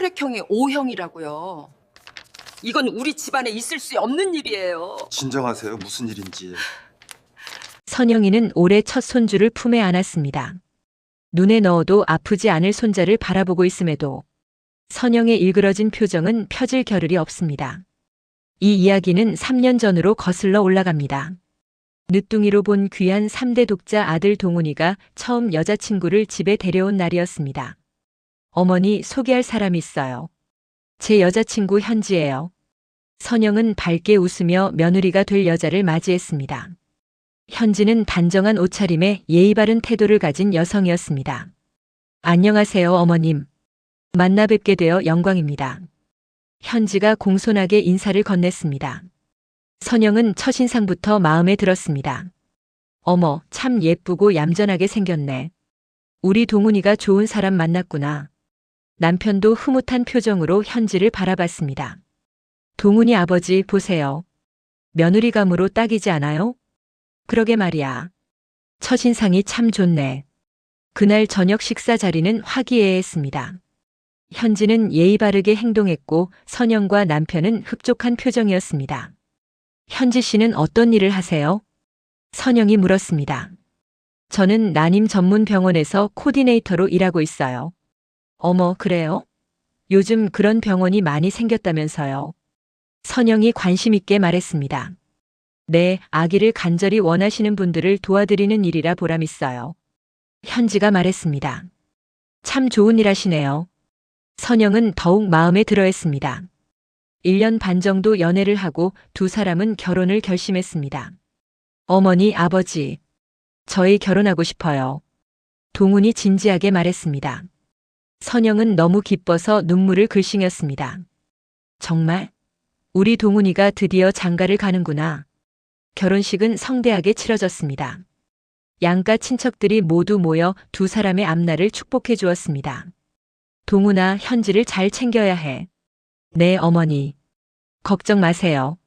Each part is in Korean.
혈액형이 O형이라고요. 이건 우리 집안에 있을 수 없는 일이에요. 진정하세요. 무슨 일인지. 선영이는 올해 첫 손주를 품에 안았습니다. 눈에 넣어도 아프지 않을 손자를 바라보고 있음에도 선영의 일그러진 표정은 펴질 겨를이 없습니다. 이 이야기는 3년 전으로 거슬러 올라갑니다. 늦둥이로 본 귀한 3대 독자 아들 동훈이가 처음 여자친구를 집에 데려온 날이었습니다. 어머니, 소개할 사람이 있어요. 제 여자친구 현지예요. 선영은 밝게 웃으며 며느리가 될 여자를 맞이했습니다. 현지는 단정한 옷차림에 예의 바른 태도를 가진 여성이었습니다. 안녕하세요, 어머님. 만나 뵙게 되어 영광입니다. 현지가 공손하게 인사를 건넸습니다. 선영은 첫인상부터 마음에 들었습니다. 어머, 참 예쁘고 얌전하게 생겼네. 우리 동훈이가 좋은 사람 만났구나. 남편도 흐뭇한 표정으로 현지를 바라봤습니다. 동훈이 아버지 보세요. 며느리감으로 딱이지 않아요? 그러게 말이야. 첫인상이 참 좋네. 그날 저녁 식사 자리는 화기애애했습니다. 현지는 예의 바르게 행동했고 선영과 남편은 흡족한 표정이었습니다. 현지 씨는 어떤 일을 하세요? 선영이 물었습니다. 저는 난임 전문 병원에서 코디네이터로 일하고 있어요. 어머, 그래요? 요즘 그런 병원이 많이 생겼다면서요. 선영이 관심 있게 말했습니다. 네, 아기를 간절히 원하시는 분들을 도와드리는 일이라 보람있어요. 현지가 말했습니다. 참 좋은 일 하시네요. 선영은 더욱 마음에 들어했습니다. 1년 반 정도 연애를 하고 두 사람은 결혼을 결심했습니다. 어머니, 아버지, 저희 결혼하고 싶어요. 동훈이 진지하게 말했습니다. 선영은 너무 기뻐서 눈물을 글썽였습니다. 정말? 우리 동훈이가 드디어 장가를 가는구나. 결혼식은 성대하게 치러졌습니다. 양가 친척들이 모두 모여 두 사람의 앞날을 축복해 주었습니다. 동훈아, 현지를 잘 챙겨야 해. 네, 어머니. 걱정 마세요.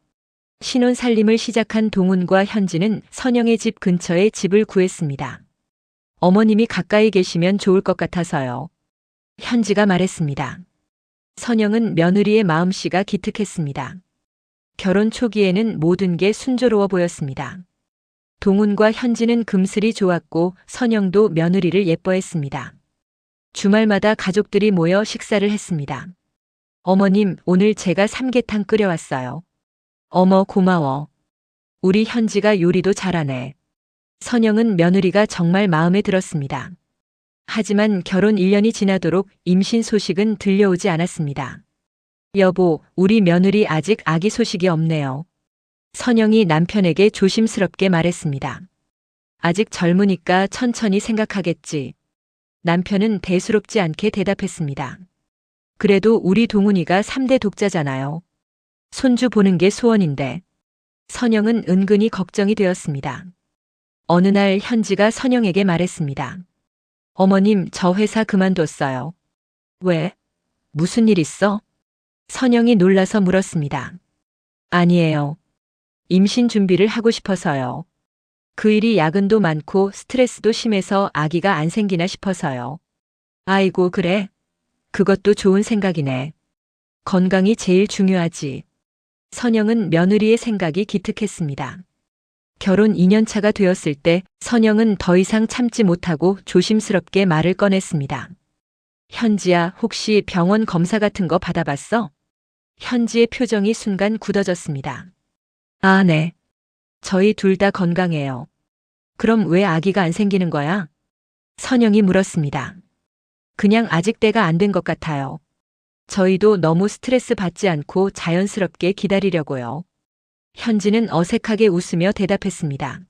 신혼 살림을 시작한 동훈과 현지는 선영의 집 근처에 집을 구했습니다. 어머님이 가까이 계시면 좋을 것 같아서요. 현지가 말했습니다. 선영은 며느리의 마음씨가 기특했습니다. 결혼 초기에는 모든 게 순조로워 보였습니다. 동훈과 현지는 금슬이 좋았고 선영도 며느리를 예뻐했습니다. 주말마다 가족들이 모여 식사를 했습니다. 어머님, 오늘 제가 삼계탕 끓여왔어요. 어머, 고마워. 우리 현지가 요리도 잘하네. 선영은 며느리가 정말 마음에 들었습니다. 하지만 결혼 1년이 지나도록 임신 소식은 들려오지 않았습니다. 여보, 우리 며느리 아직 아기 소식이 없네요. 선영이 남편에게 조심스럽게 말했습니다. 아직 젊으니까 천천히 생각하겠지. 남편은 대수롭지 않게 대답했습니다. 그래도 우리 동훈이가 3대 독자잖아요. 손주 보는 게 소원인데. 선영은 은근히 걱정이 되었습니다. 어느 날 현지가 선영에게 말했습니다. 어머님, 저 회사 그만뒀어요. 왜? 무슨 일 있어? 선영이 놀라서 물었습니다. 아니에요. 임신 준비를 하고 싶어서요. 그 일이 야근도 많고 스트레스도 심해서 아기가 안 생기나 싶어서요. 아이고, 그래? 그것도 좋은 생각이네. 건강이 제일 중요하지. 선영은 며느리의 생각이 기특했습니다. 결혼 2년 차가 되었을 때 선영은 더 이상 참지 못하고 조심스럽게 말을 꺼냈습니다. 현지야, 혹시 병원 검사 같은 거 받아봤어? 현지의 표정이 순간 굳어졌습니다. 아, 네. 저희 둘 다 건강해요. 그럼 왜 아기가 안 생기는 거야? 선영이 물었습니다. 그냥 아직 때가 안 된 것 같아요. 저희도 너무 스트레스 받지 않고 자연스럽게 기다리려고요. 현지는 어색하게 웃으며 대답했습니다.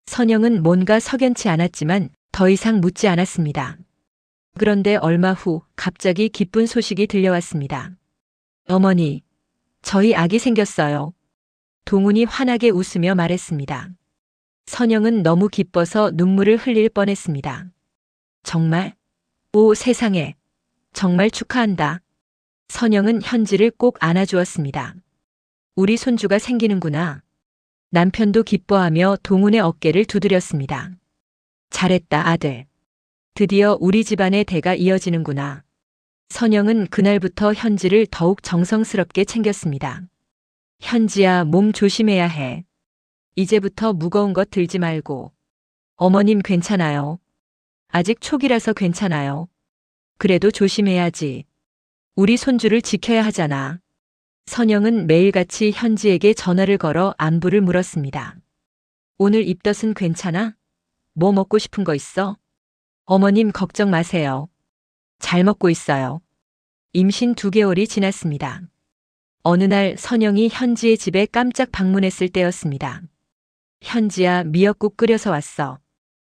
선영은 뭔가 석연치 않았지만 더 이상 묻지 않았습니다. 그런데 얼마 후 갑자기 기쁜 소식이 들려왔습니다. 어머니, 저희 아기 생겼어요. 동훈이 환하게 웃으며 말했습니다. 선영은 너무 기뻐서 눈물을 흘릴 뻔했습니다. 정말? 오, 세상에. 정말 축하한다. 선영은 현지를 꼭 안아주었습니다. 우리 손주가 생기는구나. 남편도 기뻐하며 동훈의 어깨를 두드렸습니다. 잘했다, 아들. 드디어 우리 집안의 대가 이어지는구나. 선영은 그날부터 현지를 더욱 정성스럽게 챙겼습니다. 현지야, 몸 조심해야 해. 이제부터 무거운 것 들지 말고. 어머님 괜찮아요. 아직 초기라서 괜찮아요. 그래도 조심해야지. 우리 손주를 지켜야 하잖아. 선영은 매일같이 현지에게 전화를 걸어 안부를 물었습니다. 오늘 입덧은 괜찮아? 뭐 먹고 싶은 거 있어? 어머님 걱정 마세요. 잘 먹고 있어요. 임신 2개월이 지났습니다. 어느 날 선영이 현지의 집에 깜짝 방문했을 때였습니다. 현지야, 미역국 끓여서 왔어.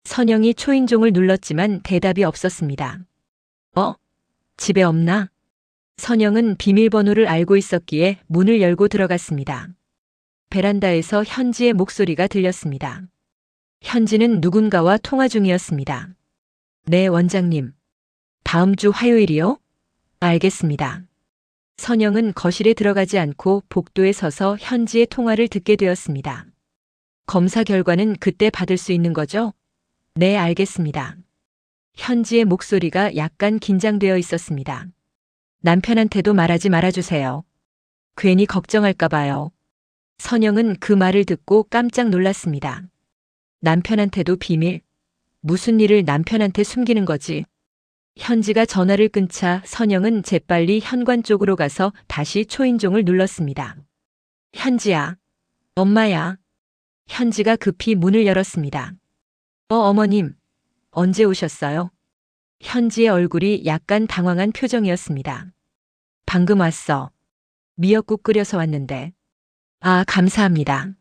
선영이 초인종을 눌렀지만 대답이 없었습니다. 집에 없나? 선영은 비밀번호를 알고 있었기에 문을 열고 들어갔습니다. 베란다에서 현지의 목소리가 들렸습니다. 현지는 누군가와 통화 중이었습니다. 네, 원장님. 다음 주 화요일이요? 알겠습니다. 선영은 거실에 들어가지 않고 복도에 서서 현지의 통화를 듣게 되었습니다. 검사 결과는 그때 받을 수 있는 거죠? 네, 알겠습니다. 현지의 목소리가 약간 긴장되어 있었습니다. 남편한테도 말하지 말아주세요. 괜히 걱정할까 봐요. 선영은 그 말을 듣고 깜짝 놀랐습니다. 남편한테도 비밀? 무슨 일을 남편한테 숨기는 거지? 현지가 전화를 끊자 선영은 재빨리 현관 쪽으로 가서 다시 초인종을 눌렀습니다. 현지야. 엄마야. 현지가 급히 문을 열었습니다. 어머님. 언제 오셨어요? 현지의 얼굴이 약간 당황한 표정이었습니다. 방금 왔어. 미역국 끓여서 왔는데. 아, 감사합니다.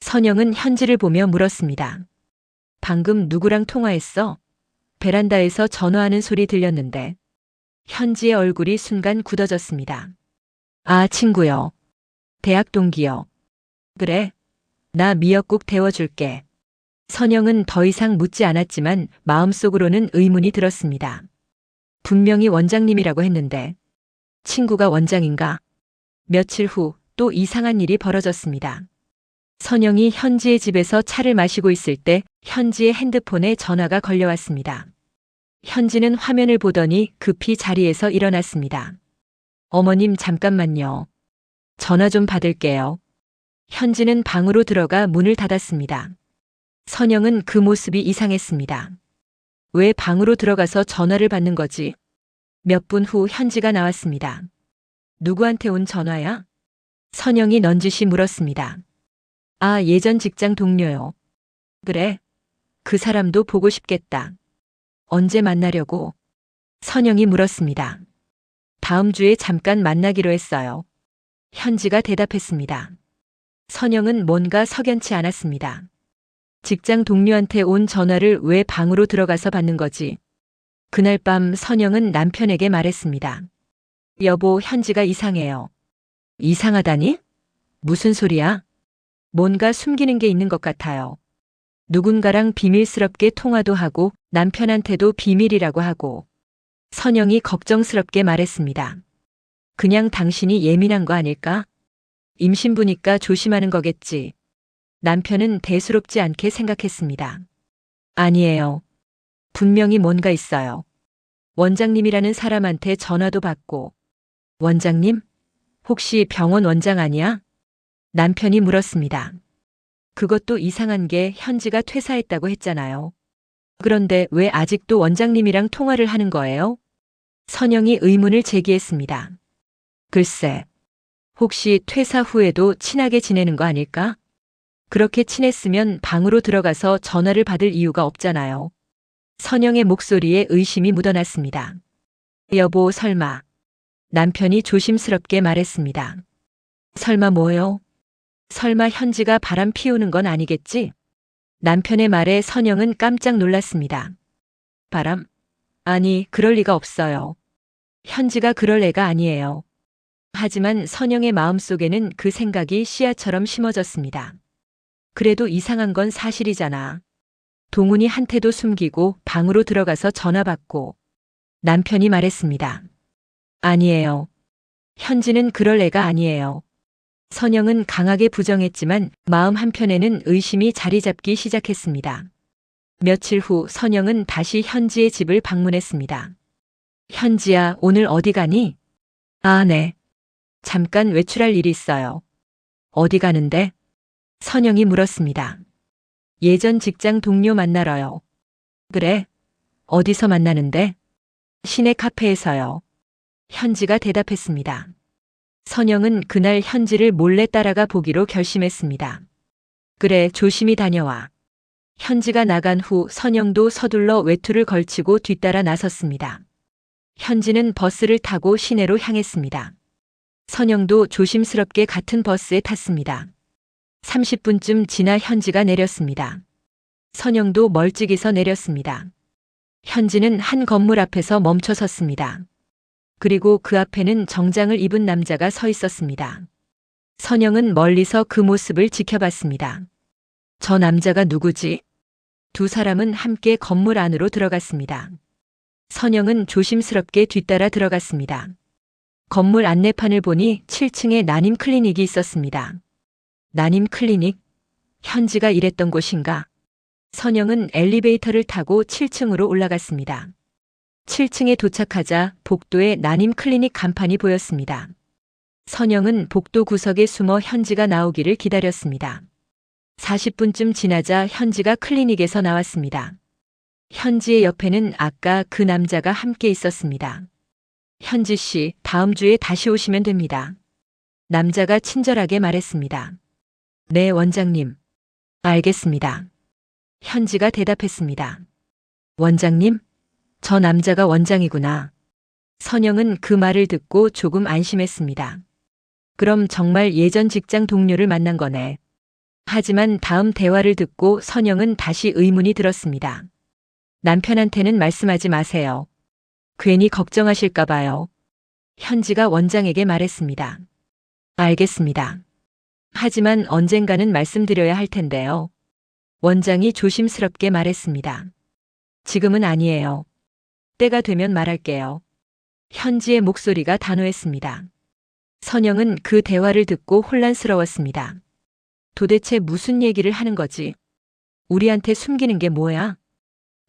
선영은 현지를 보며 물었습니다. 방금 누구랑 통화했어? 베란다에서 전화하는 소리 들렸는데. 현지의 얼굴이 순간 굳어졌습니다. 아, 친구요. 대학 동기요. 그래. 나 미역국 데워줄게. 선영은 더 이상 묻지 않았지만 마음속으로는 의문이 들었습니다. 분명히 원장님이라고 했는데 친구가 원장인가? 며칠 후 또 이상한 일이 벌어졌습니다. 선영이 현지의 집에서 차를 마시고 있을 때 현지의 핸드폰에 전화가 걸려왔습니다. 현지는 화면을 보더니 급히 자리에서 일어났습니다. 어머님 잠깐만요. 전화 좀 받을게요. 현지는 방으로 들어가 문을 닫았습니다. 선영은 그 모습이 이상했습니다. 왜 방으로 들어가서 전화를 받는 거지? 몇 분 후 현지가 나왔습니다. 누구한테 온 전화야? 선영이 넌지시 물었습니다. 아, 예전 직장 동료요. 그래? 그 사람도 보고 싶겠다. 언제 만나려고? 선영이 물었습니다. 다음 주에 잠깐 만나기로 했어요. 현지가 대답했습니다. 선영은 뭔가 석연치 않았습니다. 직장 동료한테 온 전화를 왜 방으로 들어가서 받는 거지? 그날 밤 선영은 남편에게 말했습니다. 여보, 현지가 이상해요. 이상하다니? 무슨 소리야? 뭔가 숨기는 게 있는 것 같아요. 누군가랑 비밀스럽게 통화도 하고 남편한테도 비밀이라고 하고. 선영이 걱정스럽게 말했습니다. 그냥 당신이 예민한 거 아닐까? 임신부니까 조심하는 거겠지. 남편은 대수롭지 않게 생각했습니다. 아니에요. 분명히 뭔가 있어요. 원장님이라는 사람한테 전화도 받고. 원장님? 혹시 병원 원장 아니야? 남편이 물었습니다. 그것도 이상한 게 현지가 퇴사했다고 했잖아요. 그런데 왜 아직도 원장님이랑 통화를 하는 거예요? 선영이 의문을 제기했습니다. 글쎄, 혹시 퇴사 후에도 친하게 지내는 거 아닐까? 그렇게 친했으면 방으로 들어가서 전화를 받을 이유가 없잖아요. 선영의 목소리에 의심이 묻어났습니다. 여보, 설마. 남편이 조심스럽게 말했습니다. 설마 뭐요? 설마 현지가 바람 피우는 건 아니겠지? 남편의 말에 선영은 깜짝 놀랐습니다. 바람? 아니, 그럴 리가 없어요. 현지가 그럴 애가 아니에요. 하지만 선영의 마음속에는 그 생각이 씨앗처럼 심어졌습니다. 그래도 이상한 건 사실이잖아. 동훈이 한테도 숨기고 방으로 들어가서 전화 받고. 남편이 말했습니다. 아니에요. 현지는 그럴 애가 아니에요. 선영은 강하게 부정했지만 마음 한편에는 의심이 자리 잡기 시작했습니다. 며칠 후 선영은 다시 현지의 집을 방문했습니다. 현지야, 오늘 어디 가니? 아, 네. 잠깐 외출할 일이 있어요. 어디 가는데? 선영이 물었습니다. 예전 직장 동료 만나러요. 그래? 어디서 만나는데? 시내 카페에서요. 현지가 대답했습니다. 선영은 그날 현지를 몰래 따라가 보기로 결심했습니다. 그래, 조심히 다녀와. 현지가 나간 후 선영도 서둘러 외투를 걸치고 뒤따라 나섰습니다. 현지는 버스를 타고 시내로 향했습니다. 선영도 조심스럽게 같은 버스에 탔습니다. 30분쯤 지나 현지가 내렸습니다. 선영도 멀찍이서 내렸습니다. 현지는 한 건물 앞에서 멈춰 섰습니다. 그리고 그 앞에는 정장을 입은 남자가 서 있었습니다. 선영은 멀리서 그 모습을 지켜봤습니다. 저 남자가 누구지? 두 사람은 함께 건물 안으로 들어갔습니다. 선영은 조심스럽게 뒤따라 들어갔습니다. 건물 안내판을 보니 7층에 난임 클리닉이 있었습니다. 난임 클리닉? 현지가 일했던 곳인가? 선영은 엘리베이터를 타고 7층으로 올라갔습니다. 7층에 도착하자 복도에 난임 클리닉 간판이 보였습니다. 선영은 복도 구석에 숨어 현지가 나오기를 기다렸습니다. 40분쯤 지나자 현지가 클리닉에서 나왔습니다. 현지의 옆에는 아까 그 남자가 함께 있었습니다. 현지 씨, 다음 주에 다시 오시면 됩니다. 남자가 친절하게 말했습니다. 네, 원장님. 알겠습니다. 현지가 대답했습니다. 원장님? 저 남자가 원장이구나. 선영은 그 말을 듣고 조금 안심했습니다. 그럼 정말 예전 직장 동료를 만난 거네. 하지만 다음 대화를 듣고 선영은 다시 의문이 들었습니다. 남편한테는 말씀하지 마세요. 괜히 걱정하실까 봐요. 현지가 원장에게 말했습니다. 알겠습니다. 하지만 언젠가는 말씀드려야 할 텐데요. 원장이 조심스럽게 말했습니다. 지금은 아니에요. 때가 되면 말할게요. 현지의 목소리가 단호했습니다. 선영은 그 대화를 듣고 혼란스러웠습니다. 도대체 무슨 얘기를 하는 거지? 우리한테 숨기는 게 뭐야?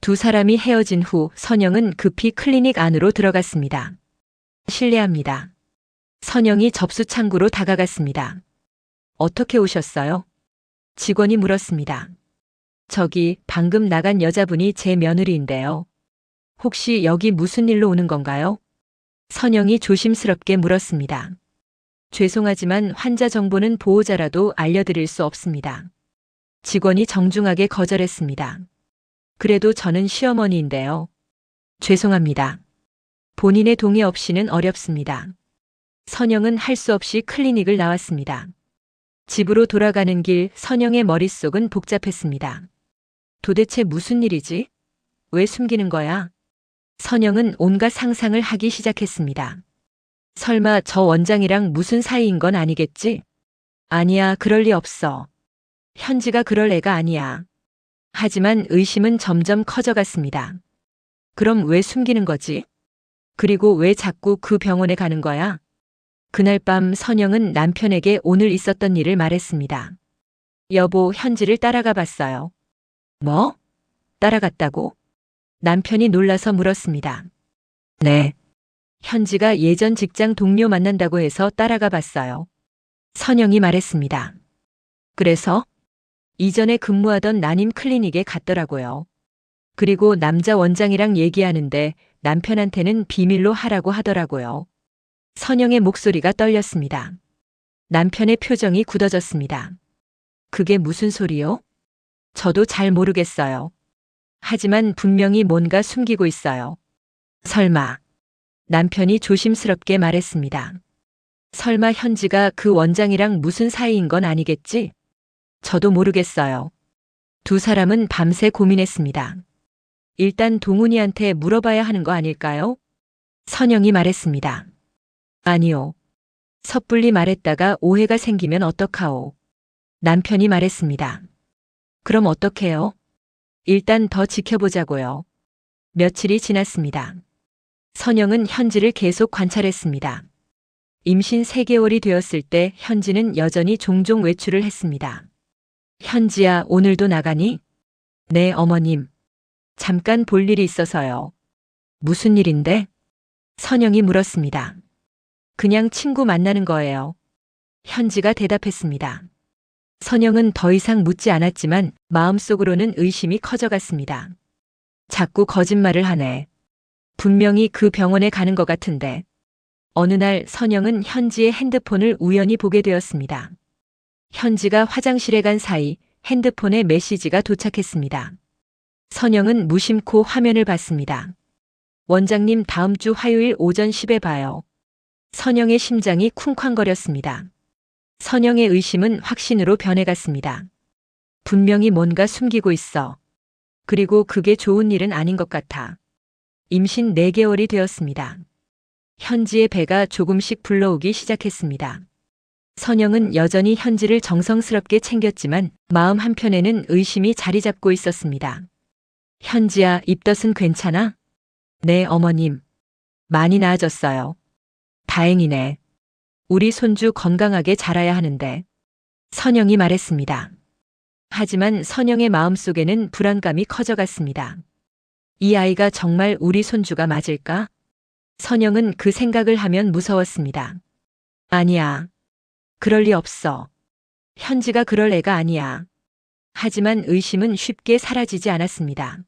두 사람이 헤어진 후 선영은 급히 클리닉 안으로 들어갔습니다. 실례합니다. 선영이 접수 창구로 다가갔습니다. 어떻게 오셨어요? 직원이 물었습니다. 저기 방금 나간 여자분이 제 며느리인데요. 혹시 여기 무슨 일로 오는 건가요? 선영이 조심스럽게 물었습니다. 죄송하지만 환자 정보는 보호자라도 알려드릴 수 없습니다. 직원이 정중하게 거절했습니다. 그래도 저는 시어머니인데요. 죄송합니다. 본인의 동의 없이는 어렵습니다. 선영은 할 수 없이 클리닉을 나왔습니다. 집으로 돌아가는 길 선영의 머릿속은 복잡했습니다. 도대체 무슨 일이지? 왜 숨기는 거야? 선영은 온갖 상상을 하기 시작했습니다. 설마 저 원장이랑 무슨 사이인 건 아니겠지? 아니야, 그럴 리 없어. 현지가 그럴 애가 아니야. 하지만 의심은 점점 커져갔습니다. 그럼 왜 숨기는 거지? 그리고 왜 자꾸 그 병원에 가는 거야? 그날 밤 선영은 남편에게 오늘 있었던 일을 말했습니다. 여보, 현지를 따라가 봤어요. 뭐? 따라갔다고? 남편이 놀라서 물었습니다. 네. 현지가 예전 직장 동료 만난다고 해서 따라가 봤어요. 선영이 말했습니다. 그래서? 이전에 근무하던 난임 클리닉에 갔더라고요. 그리고 남자 원장이랑 얘기하는데 남편한테는 비밀로 하라고 하더라고요. 선영의 목소리가 떨렸습니다. 남편의 표정이 굳어졌습니다. 그게 무슨 소리요? 저도 잘 모르겠어요. 하지만 분명히 뭔가 숨기고 있어요. 설마. 남편이 조심스럽게 말했습니다. 설마 현지가 그 원장이랑 무슨 사이인 건 아니겠지? 저도 모르겠어요. 두 사람은 밤새 고민했습니다. 일단 동훈이한테 물어봐야 하는 거 아닐까요? 선영이 말했습니다. 아니요. 섣불리 말했다가 오해가 생기면 어떡하오? 남편이 말했습니다. 그럼 어떡해요? 일단 더 지켜보자고요. 며칠이 지났습니다. 선영은 현지를 계속 관찰했습니다. 임신 3개월이 되었을 때 현지는 여전히 종종 외출을 했습니다. 현지야, 오늘도 나가니? 네, 어머님. 잠깐 볼 일이 있어서요. 무슨 일인데? 선영이 물었습니다. 그냥 친구 만나는 거예요. 현지가 대답했습니다. 선영은 더 이상 묻지 않았지만 마음속으로는 의심이 커져갔습니다. 자꾸 거짓말을 하네. 분명히 그 병원에 가는 것 같은데. 어느 날 선영은 현지의 핸드폰을 우연히 보게 되었습니다. 현지가 화장실에 간 사이 핸드폰에 메시지가 도착했습니다. 선영은 무심코 화면을 봤습니다. 원장님 다음 주 화요일 오전 10에 봐요. 선영의 심장이 쿵쾅거렸습니다. 선영의 의심은 확신으로 변해갔습니다. 분명히 뭔가 숨기고 있어. 그리고 그게 좋은 일은 아닌 것 같아. 임신 4개월이 되었습니다. 현지의 배가 조금씩 불러오기 시작했습니다. 선영은 여전히 현지를 정성스럽게 챙겼지만 마음 한편에는 의심이 자리 잡고 있었습니다. 현지야, 입덧은 괜찮아? 네, 어머님. 많이 나아졌어요. 다행이네. 우리 손주 건강하게 자라야 하는데. 선영이 말했습니다. 하지만 선영의 마음속에는 불안감이 커져갔습니다. 이 아이가 정말 우리 손주가 맞을까? 선영은 그 생각을 하면 무서웠습니다. 아니야. 그럴 리 없어. 현지가 그럴 애가 아니야. 하지만 의심은 쉽게 사라지지 않았습니다.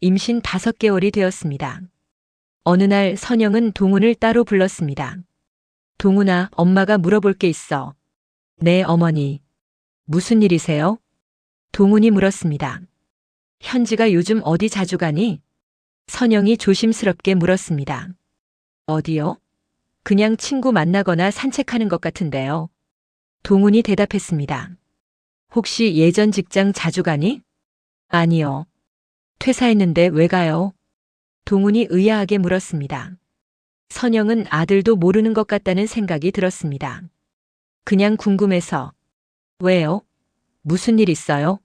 임신 5개월이 되었습니다. 어느 날 선영은 동훈을 따로 불렀습니다. 동훈아, 엄마가 물어볼 게 있어. 네, 어머니. 무슨 일이세요? 동훈이 물었습니다. 현지가 요즘 어디 자주 가니? 선영이 조심스럽게 물었습니다. 어디요? 그냥 친구 만나거나 산책하는 것 같은데요. 동훈이 대답했습니다. 혹시 예전 직장 자주 가니? 아니요. 퇴사했는데 왜 가요? 동훈이 의아하게 물었습니다. 선영은 아들도 모르는 것 같다는 생각이 들었습니다. 그냥 궁금해서. 왜요? 무슨 일 있어요?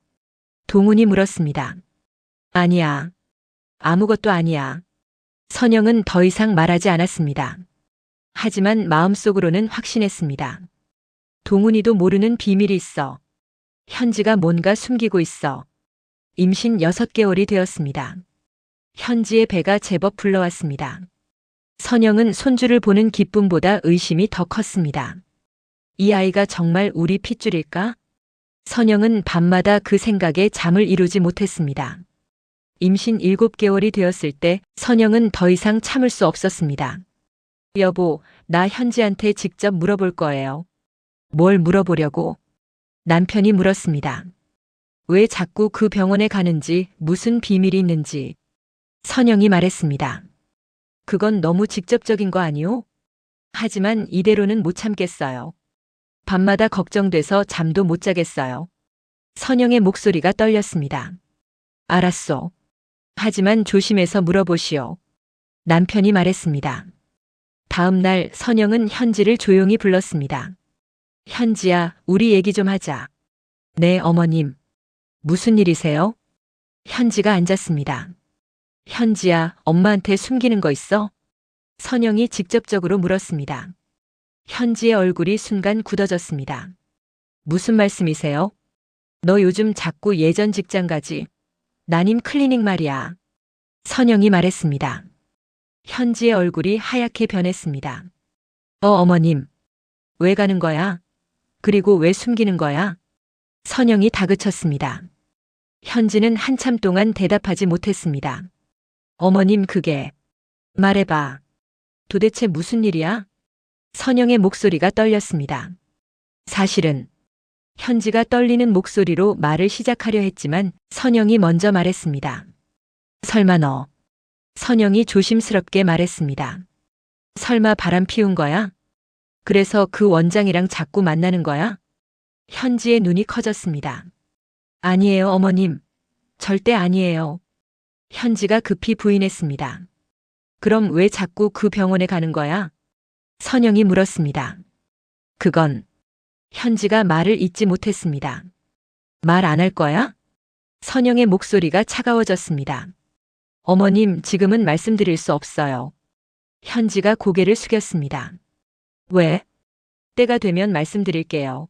동훈이 물었습니다. 아니야. 아무것도 아니야. 선영은 더 이상 말하지 않았습니다. 하지만 마음속으로는 확신했습니다. 동훈이도 모르는 비밀이 있어. 현지가 뭔가 숨기고 있어. 임신 6개월이 되었습니다. 현지의 배가 제법 불러왔습니다. 선영은 손주를 보는 기쁨보다 의심이 더 컸습니다. 이 아이가 정말 우리 핏줄일까? 선영은 밤마다 그 생각에 잠을 이루지 못했습니다. 임신 7개월이 되었을 때 선영은 더 이상 참을 수 없었습니다. 여보, 나 현지한테 직접 물어볼 거예요. 뭘 물어보려고? 남편이 물었습니다. 왜 자꾸 그 병원에 가는지, 무슨 비밀이 있는지. 선영이 말했습니다. 그건 너무 직접적인 거 아니오? 하지만 이대로는 못 참겠어요. 밤마다 걱정돼서 잠도 못 자겠어요. 선영의 목소리가 떨렸습니다. 알았소. 하지만 조심해서 물어보시오. 남편이 말했습니다. 다음 날 선영은 현지를 조용히 불렀습니다. 현지야, 우리 얘기 좀 하자. 네, 어머님. 무슨 일이세요? 현지가 앉았습니다. 현지야, 엄마한테 숨기는 거 있어? 선영이 직접적으로 물었습니다. 현지의 얼굴이 순간 굳어졌습니다. 무슨 말씀이세요? 너 요즘 자꾸 예전 직장 가지? 난임 클리닉 말이야. 선영이 말했습니다. 현지의 얼굴이 하얗게 변했습니다. 어머님. 왜 가는 거야? 그리고 왜 숨기는 거야? 선영이 다그쳤습니다. 현지는 한참 동안 대답하지 못했습니다. 어머님, 그게. 말해봐. 도대체 무슨 일이야? 선영의 목소리가 떨렸습니다. 사실은 현지가 떨리는 목소리로 말을 시작하려 했지만 선영이 먼저 말했습니다. 설마 너. 선영이 조심스럽게 말했습니다. 설마 바람 피운 거야? 그래서 그 원장이랑 자꾸 만나는 거야? 현지의 눈이 커졌습니다. 아니에요, 어머님. 절대 아니에요. 현지가 급히 부인했습니다. 그럼 왜 자꾸 그 병원에 가는 거야? 선영이 물었습니다. 그건 현지가 말을 잇지 못했습니다. 말 안 할 거야? 선영의 목소리가 차가워졌습니다. 어머님, 지금은 말씀드릴 수 없어요. 현지가 고개를 숙였습니다. 왜? 때가 되면 말씀드릴게요.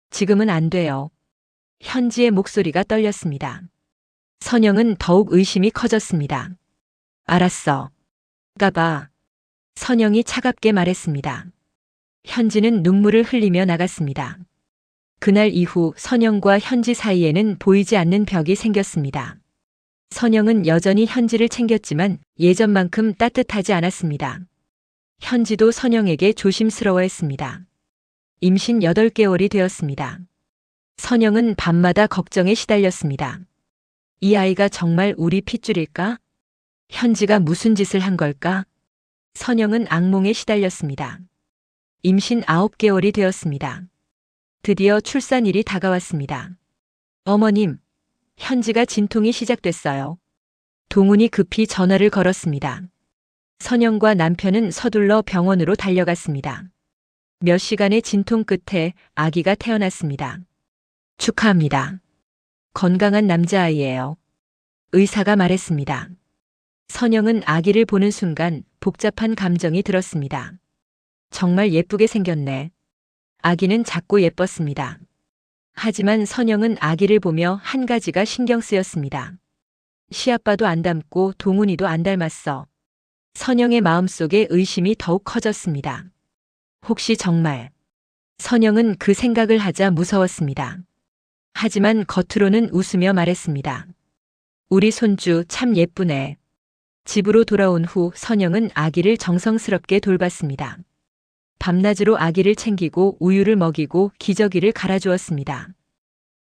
지금은 안 돼요. 현지의 목소리가 떨렸습니다. 선영은 더욱 의심이 커졌습니다. 알았어. 가봐. 선영이 차갑게 말했습니다. 현지는 눈물을 흘리며 나갔습니다. 그날 이후 선영과 현지 사이에는 보이지 않는 벽이 생겼습니다. 선영은 여전히 현지를 챙겼지만 예전만큼 따뜻하지 않았습니다. 현지도 선영에게 조심스러워했습니다. 임신 8개월이 되었습니다. 선영은 밤마다 걱정에 시달렸습니다. 이 아이가 정말 우리 핏줄일까? 현지가 무슨 짓을 한 걸까? 선영은 악몽에 시달렸습니다. 임신 9개월이 되었습니다. 드디어 출산일이 다가왔습니다. 어머님, 현지가 진통이 시작됐어요. 동훈이 급히 전화를 걸었습니다. 선영과 남편은 서둘러 병원으로 달려갔습니다. 몇 시간의 진통 끝에 아기가 태어났습니다. 축하합니다. 건강한 남자아이예요. 의사가 말했습니다. 선영은 아기를 보는 순간 복잡한 감정이 들었습니다. 정말 예쁘게 생겼네. 아기는 작고 예뻤습니다. 하지만 선영은 아기를 보며 한 가지가 신경 쓰였습니다. 시아빠도 안 닮고 동훈이도 안 닮았어. 선영의 마음속에 의심이 더욱 커졌습니다. 혹시 정말? 선영은 그 생각을 하자 무서웠습니다. 하지만 겉으로는 웃으며 말했습니다. 우리 손주 참 예쁘네. 집으로 돌아온 후 선영은 아기를 정성스럽게 돌봤습니다. 밤낮으로 아기를 챙기고 우유를 먹이고 기저귀를 갈아주었습니다.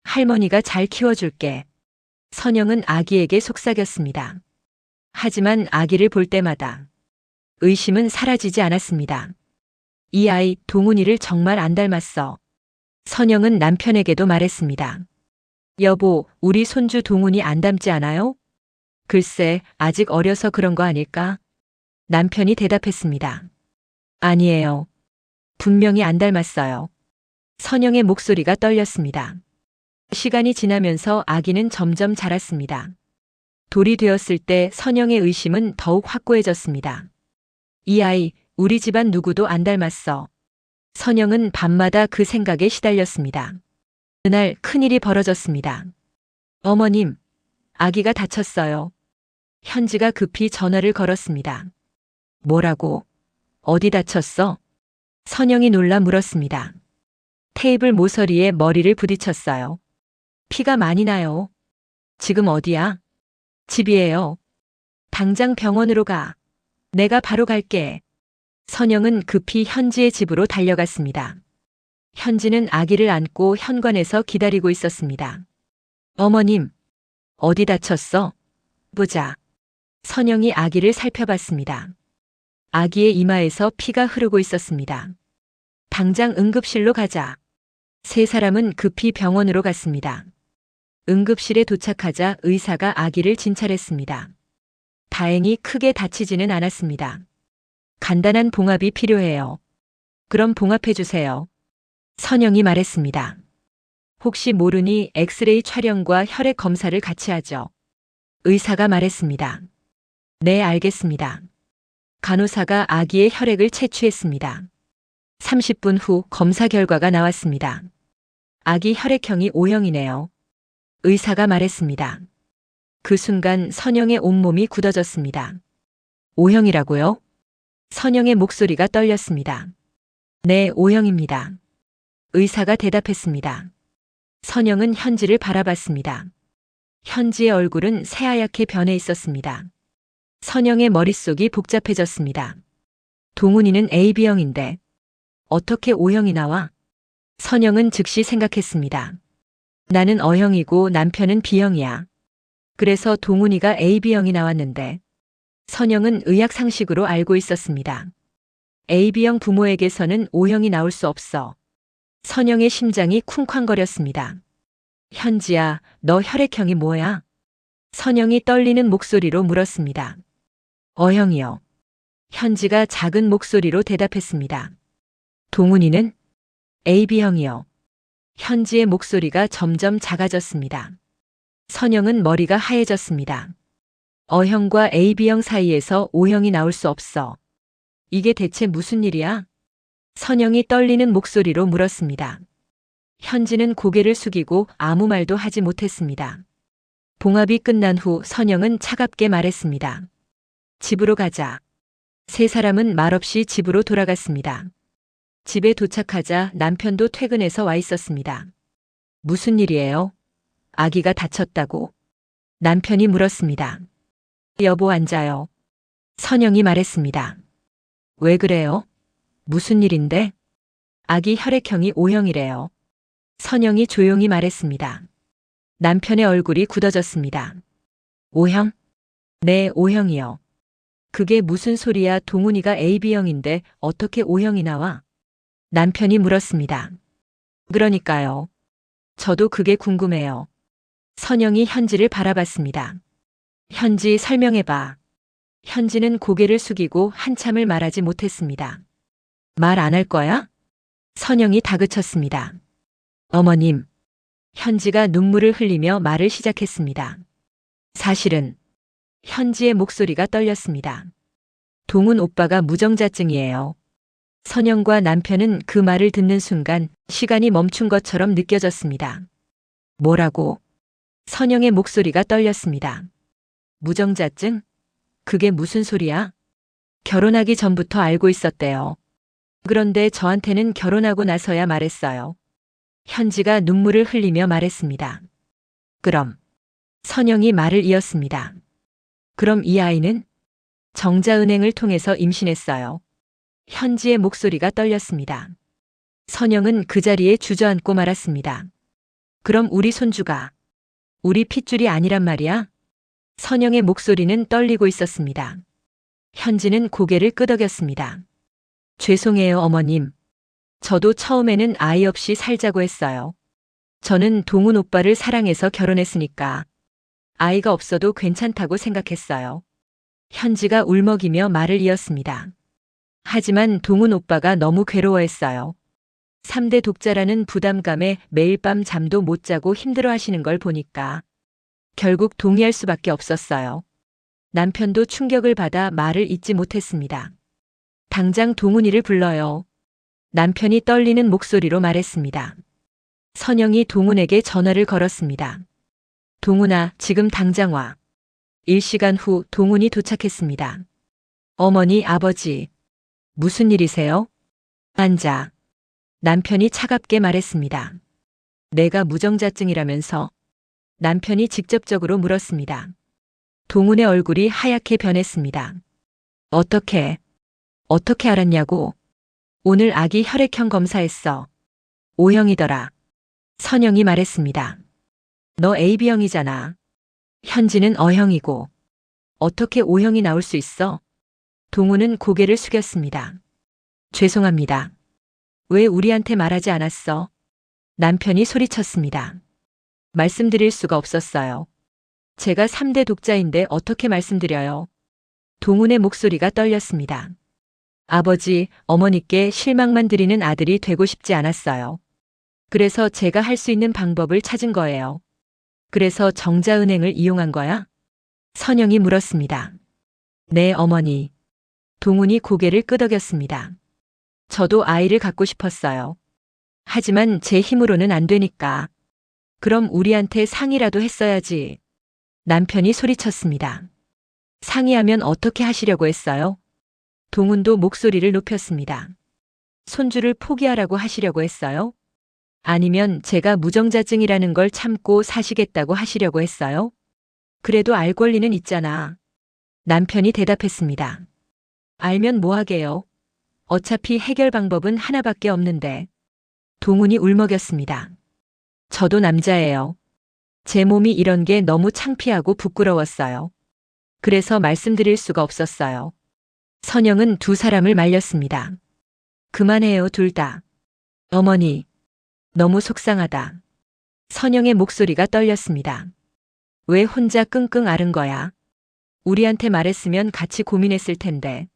할머니가 잘 키워줄게. 선영은 아기에게 속삭였습니다. 하지만 아기를 볼 때마다 의심은 사라지지 않았습니다. 이 아이 동훈이를 정말 안 닮았어. 선영은 남편에게도 말했습니다. 여보, 우리 손주 동훈이 안 닮지 않아요? 글쎄, 아직 어려서 그런 거 아닐까? 남편이 대답했습니다. 아니에요. 분명히 안 닮았어요. 선영의 목소리가 떨렸습니다. 시간이 지나면서 아기는 점점 자랐습니다. 돌이 되었을 때 선영의 의심은 더욱 확고해졌습니다. 이 아이, 우리 집안 누구도 안 닮았어. 선영은 밤마다 그 생각에 시달렸습니다. 그날 큰일이 벌어졌습니다. 어머님, 아기가 다쳤어요. 현지가 급히 전화를 걸었습니다. 뭐라고? 어디 다쳤어? 선영이 놀라 물었습니다. 테이블 모서리에 머리를 부딪혔어요. 피가 많이 나요. 지금 어디야? 집이에요. 당장 병원으로 가. 내가 바로 갈게. 선영은 급히 현지의 집으로 달려갔습니다. 현지는 아기를 안고 현관에서 기다리고 있었습니다. 어머님, 어디 다쳤어? 보자. 선영이 아기를 살펴봤습니다. 아기의 이마에서 피가 흐르고 있었습니다. 당장 응급실로 가자. 세 사람은 급히 병원으로 갔습니다. 응급실에 도착하자 의사가 아기를 진찰했습니다. 다행히 크게 다치지는 않았습니다. 간단한 봉합이 필요해요. 그럼 봉합해주세요. 선영이 말했습니다. 혹시 모르니 엑스레이 촬영과 혈액 검사를 같이 하죠. 의사가 말했습니다. 네, 알겠습니다. 간호사가 아기의 혈액을 채취했습니다. 30분 후 검사 결과가 나왔습니다. 아기 혈액형이 O형이네요. 의사가 말했습니다. 그 순간 선영의 온몸이 굳어졌습니다. O형이라고요? 선영의 목소리가 떨렸습니다. 네, O형입니다. 의사가 대답했습니다. 선영은 현지를 바라봤습니다. 현지의 얼굴은 새하얗게 변해 있었습니다. 선영의 머릿속이 복잡해졌습니다. 동훈이는 AB형인데 어떻게 O형이 나와? 선영은 즉시 생각했습니다. 나는 O형이고 남편은 B형이야. 그래서 동훈이가 AB형이 나왔는데 선영은 의학 상식으로 알고 있었습니다. AB형 부모에게서는 O형이 나올 수 없어. 선영의 심장이 쿵쾅거렸습니다. 현지야, 너 혈액형이 뭐야? 선영이 떨리는 목소리로 물었습니다. O형이요. 현지가 작은 목소리로 대답했습니다. 동훈이는? AB형이요. 현지의 목소리가 점점 작아졌습니다. 선영은 머리가 하얘졌습니다. O형과 AB형 사이에서 O형이 나올 수 없어. 이게 대체 무슨 일이야? 선영이 떨리는 목소리로 물었습니다. 현지는 고개를 숙이고 아무 말도 하지 못했습니다. 봉합이 끝난 후 선영은 차갑게 말했습니다. 집으로 가자. 세 사람은 말없이 집으로 돌아갔습니다. 집에 도착하자 남편도 퇴근해서 와 있었습니다. 무슨 일이에요? 아기가 다쳤다고? 남편이 물었습니다. 여보 앉아요. 선영이 말했습니다. 왜 그래요? 무슨 일인데? 아기 혈액형이 O형이래요. 선영이 조용히 말했습니다. 남편의 얼굴이 굳어졌습니다. O형? 네, O형이요. 그게 무슨 소리야? 동훈이가 AB형인데 어떻게 O형이 나와? 남편이 물었습니다. 그러니까요. 저도 그게 궁금해요. 선영이 현지를 바라봤습니다. 현지 설명해봐. 현지는 고개를 숙이고 한참을 말하지 못했습니다. 말 안 할 거야? 선영이 다그쳤습니다. 어머님. 현지가 눈물을 흘리며 말을 시작했습니다. 사실은 현지의 목소리가 떨렸습니다. 동훈 오빠가 무정자증이에요. 선영과 남편은 그 말을 듣는 순간 시간이 멈춘 것처럼 느껴졌습니다. 뭐라고? 선영의 목소리가 떨렸습니다. 무정자증? 그게 무슨 소리야? 결혼하기 전부터 알고 있었대요. 그런데 저한테는 결혼하고 나서야 말했어요. 현지가 눈물을 흘리며 말했습니다. 그럼 선영이 말을 이었습니다. 그럼 이 아이는 정자은행을 통해서 임신했어요. 현지의 목소리가 떨렸습니다. 선영은 그 자리에 주저앉고 말았습니다. 그럼 우리 손주가 우리 핏줄이 아니란 말이야? 선영의 목소리는 떨리고 있었습니다. 현지는 고개를 끄덕였습니다. 죄송해요, 어머님. 저도 처음에는 아이 없이 살자고 했어요. 저는 동훈 오빠를 사랑해서 결혼했으니까 아이가 없어도 괜찮다고 생각했어요. 현지가 울먹이며 말을 이었습니다. 하지만 동훈 오빠가 너무 괴로워했어요. 3대 독자라는 부담감에 매일 밤 잠도 못 자고 힘들어 하시는 걸 보니까 결국 동의할 수밖에 없었어요. 남편도 충격을 받아 말을 잇지 못했습니다. 당장 동훈이를 불러요. 남편이 떨리는 목소리로 말했습니다. 선영이 동훈에게 전화를 걸었습니다. 동훈아, 지금 당장 와. 1시간 후 동훈이 도착했습니다. 어머니, 아버지. 무슨 일이세요? 앉아. 남편이 차갑게 말했습니다. 내가 무정자증이라면서? 남편이 직접적으로 물었습니다. 동훈의 얼굴이 하얗게 변했습니다. 어떻게 알았냐고? 오늘 아기 혈액형 검사했어. O형이더라. 선영이 말했습니다. 너 AB형이잖아. 현지는 O형이고. 어떻게 O형이 나올 수 있어? 동훈은 고개를 숙였습니다. 죄송합니다. 왜 우리한테 말하지 않았어? 남편이 소리쳤습니다. 말씀드릴 수가 없었어요. 제가 3대 독자인데 어떻게 말씀드려요? 동훈의 목소리가 떨렸습니다. 아버지, 어머니께 실망만 드리는 아들이 되고 싶지 않았어요. 그래서 제가 할 수 있는 방법을 찾은 거예요. 그래서 정자은행을 이용한 거야? 선영이 물었습니다. 네, 어머니. 동훈이 고개를 끄덕였습니다. 저도 아이를 갖고 싶었어요. 하지만 제 힘으로는 안 되니까. 그럼 우리한테 상의라도 했어야지. 남편이 소리쳤습니다. 상의하면 어떻게 하시려고 했어요? 동훈도 목소리를 높였습니다. 손주를 포기하라고 하시려고 했어요? 아니면 제가 무정자증이라는 걸 참고 사시겠다고 하시려고 했어요? 그래도 알 권리는 있잖아. 남편이 대답했습니다. 알면 뭐 하게요? 어차피 해결 방법은 하나밖에 없는데. 동훈이 울먹였습니다. 저도 남자예요. 제 몸이 이런 게 너무 창피하고 부끄러웠어요. 그래서 말씀드릴 수가 없었어요. 선영은 두 사람을 말렸습니다. 그만해요, 둘 다. 어머니, 너무 속상하다. 선영의 목소리가 떨렸습니다. 왜 혼자 끙끙 앓은 거야? 우리한테 말했으면 같이 고민했을 텐데.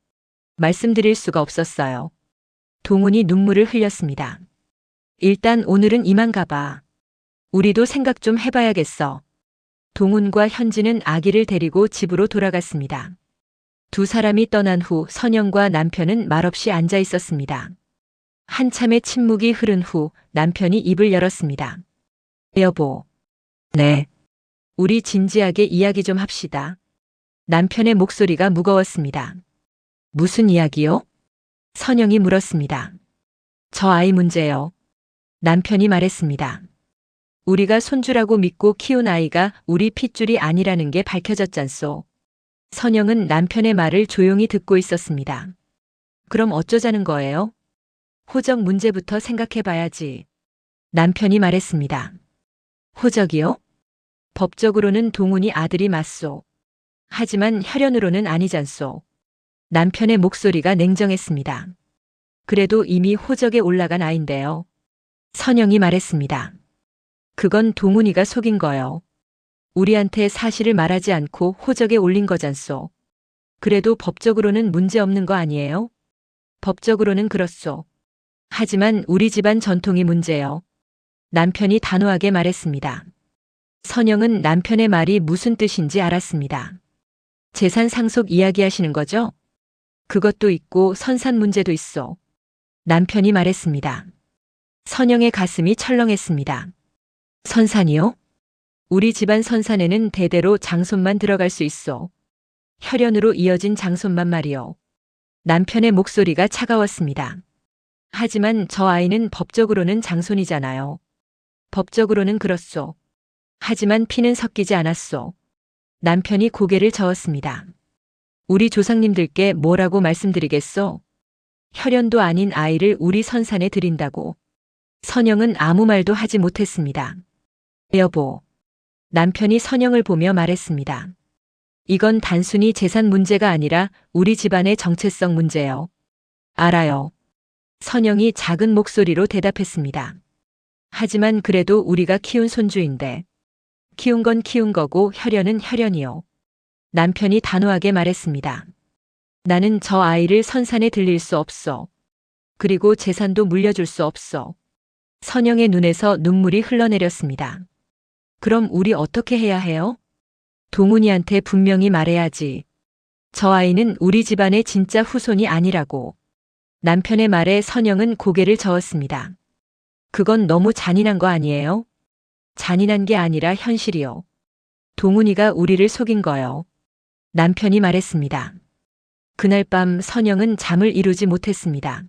말씀드릴 수가 없었어요. 동훈이 눈물을 흘렸습니다. 일단 오늘은 이만 가봐. 우리도 생각 좀 해봐야겠어. 동훈과 현지는 아기를 데리고 집으로 돌아갔습니다. 두 사람이 떠난 후 선영과 남편은 말없이 앉아 있었습니다. 한참의 침묵이 흐른 후 남편이 입을 열었습니다. 여보. 네. 우리 진지하게 이야기 좀 합시다. 남편의 목소리가 무거웠습니다. 무슨 이야기요? 선영이 물었습니다. 저 아이 문제요. 남편이 말했습니다. 우리가 손주라고 믿고 키운 아이가 우리 핏줄이 아니라는 게 밝혀졌잖소. 선영은 남편의 말을 조용히 듣고 있었습니다. 그럼 어쩌자는 거예요? 호적 문제부터 생각해 봐야지. 남편이 말했습니다. 호적이요? 법적으로는 동훈이 아들이 맞소. 하지만 혈연으로는 아니잖소. 남편의 목소리가 냉정했습니다. 그래도 이미 호적에 올라간 아인데요. 선영이 말했습니다. 그건 동훈이가 속인 거요. 우리한테 사실을 말하지 않고 호적에 올린 거잖소. 그래도 법적으로는 문제 없는 거 아니에요? 법적으로는 그렇소. 하지만 우리 집안 전통이 문제요. 남편이 단호하게 말했습니다. 선영은 남편의 말이 무슨 뜻인지 알았습니다. 재산 상속 이야기하시는 거죠? 그것도 있고 선산 문제도 있어. 남편이 말했습니다. 선영의 가슴이 철렁했습니다. 선산이요? 우리 집안 선산에는 대대로 장손만 들어갈 수 있어. 혈연으로 이어진 장손만 말이요. 남편의 목소리가 차가웠습니다. 하지만 저 아이는 법적으로는 장손이잖아요. 법적으로는 그렇소. 하지만 피는 섞이지 않았소. 남편이 고개를 저었습니다. 우리 조상님들께 뭐라고 말씀드리겠소? 혈연도 아닌 아이를 우리 선산에 드린다고. 선영은 아무 말도 하지 못했습니다. 여보. 남편이 선영을 보며 말했습니다. 이건 단순히 재산 문제가 아니라 우리 집안의 정체성 문제요. 알아요. 선영이 작은 목소리로 대답했습니다. 하지만 그래도 우리가 키운 손주인데. 키운 건 키운 거고 혈연은 혈연이요. 남편이 단호하게 말했습니다. 나는 저 아이를 선산에 들릴 수 없어. 그리고 재산도 물려줄 수 없어. 선영의 눈에서 눈물이 흘러내렸습니다. 그럼 우리 어떻게 해야 해요? 동훈이한테 분명히 말해야지. 저 아이는 우리 집안의 진짜 후손이 아니라고. 남편의 말에 선영은 고개를 저었습니다. 그건 너무 잔인한 거 아니에요? 잔인한 게 아니라 현실이요. 동훈이가 우리를 속인 거요. 남편이 말했습니다. 그날 밤 선영은 잠을 이루지 못했습니다.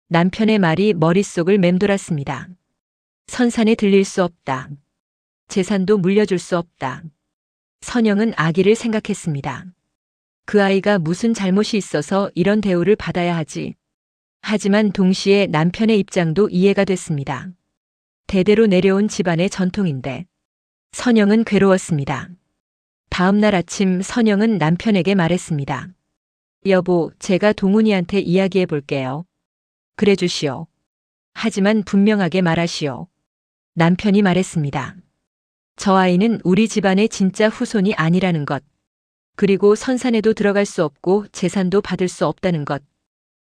남편의 말이 머릿속을 맴돌았습니다. 선산에 들릴 수 없다. 재산도 물려줄 수 없다. 선영은 아기를 생각했습니다. 그 아이가 무슨 잘못이 있어서 이런 대우를 받아야 하지. 하지만 동시에 남편의 입장도 이해가 됐습니다. 대대로 내려온 집안의 전통인데. 선영은 괴로웠습니다. 다음 날 아침 선영은 남편에게 말했습니다. 여보, 제가 동훈이한테 이야기해 볼게요. 그래 주시오. 하지만 분명하게 말하시오. 남편이 말했습니다. 저 아이는 우리 집안의 진짜 후손이 아니라는 것. 그리고 선산에도 들어갈 수 없고 재산도 받을 수 없다는 것.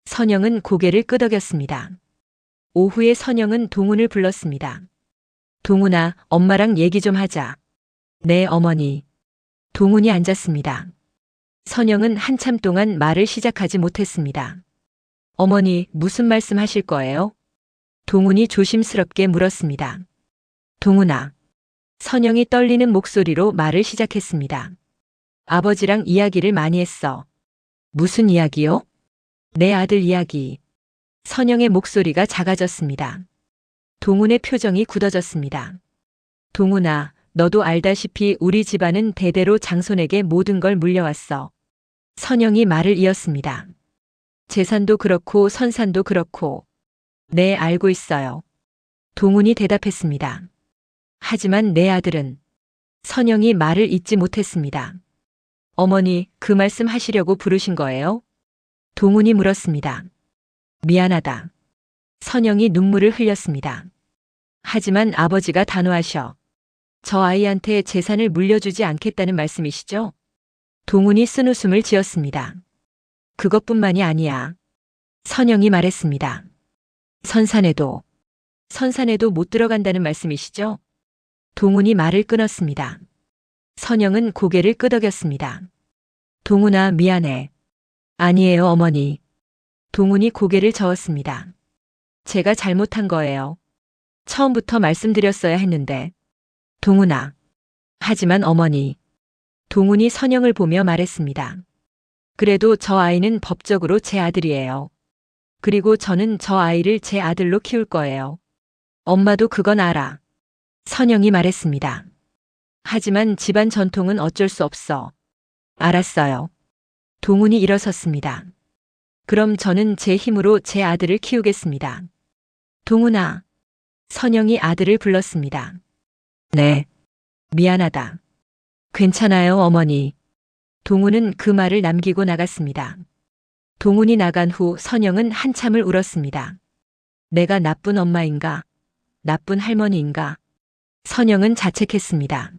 선영은 고개를 끄덕였습니다. 오후에 선영은 동훈을 불렀습니다. 동훈아, 엄마랑 얘기 좀 하자. 네, 어머니. 동훈이 앉았습니다. 선영은 한참 동안 말을 시작하지 못했습니다. 어머니, 무슨 말씀 하실 거예요? 동훈이 조심스럽게 물었습니다. 동훈아. 선영이 떨리는 목소리로 말을 시작했습니다. 아버지랑 이야기를 많이 했어. 무슨 이야기요? 내 아들 이야기. 선영의 목소리가 작아졌습니다. 동훈의 표정이 굳어졌습니다. 동훈아, 너도 알다시피 우리 집안은 대대로 장손에게 모든 걸 물려왔어. 선영이 말을 이었습니다. 재산도 그렇고 선산도 그렇고. 네, 알고 있어요. 동훈이 대답했습니다. 하지만 내 아들은. 선영이 말을 잇지 못했습니다. 어머니, 그 말씀 하시려고 부르신 거예요? 동훈이 물었습니다. 미안하다. 선영이 눈물을 흘렸습니다. 하지만 아버지가 단호하셔. 저 아이한테 재산을 물려주지 않겠다는 말씀이시죠? 동훈이 쓴웃음을 지었습니다. 그것뿐만이 아니야. 선영이 말했습니다. 선산에도 못 들어간다는 말씀이시죠? 동훈이 말을 끊었습니다. 선영은 고개를 끄덕였습니다. 동훈아, 미안해. 아니에요, 어머니. 동훈이 고개를 저었습니다. 제가 잘못한 거예요. 처음부터 말씀드렸어야 했는데. 동훈아. 하지만 어머니. 동훈이 선영을 보며 말했습니다. 그래도 저 아이는 법적으로 제 아들이에요. 그리고 저는 저 아이를 제 아들로 키울 거예요. 엄마도 그건 알아. 선영이 말했습니다. 하지만 집안 전통은 어쩔 수 없어. 알았어요. 동훈이 일어섰습니다. 그럼 저는 제 힘으로 제 아들을 키우겠습니다. 동훈아. 선영이 아들을 불렀습니다. 네. 미안하다. 괜찮아요, 어머니. 동훈은 그 말을 남기고 나갔습니다. 동훈이 나간 후 선영은 한참을 울었습니다. 내가 나쁜 엄마인가? 나쁜 할머니인가? 선영은 자책했습니다.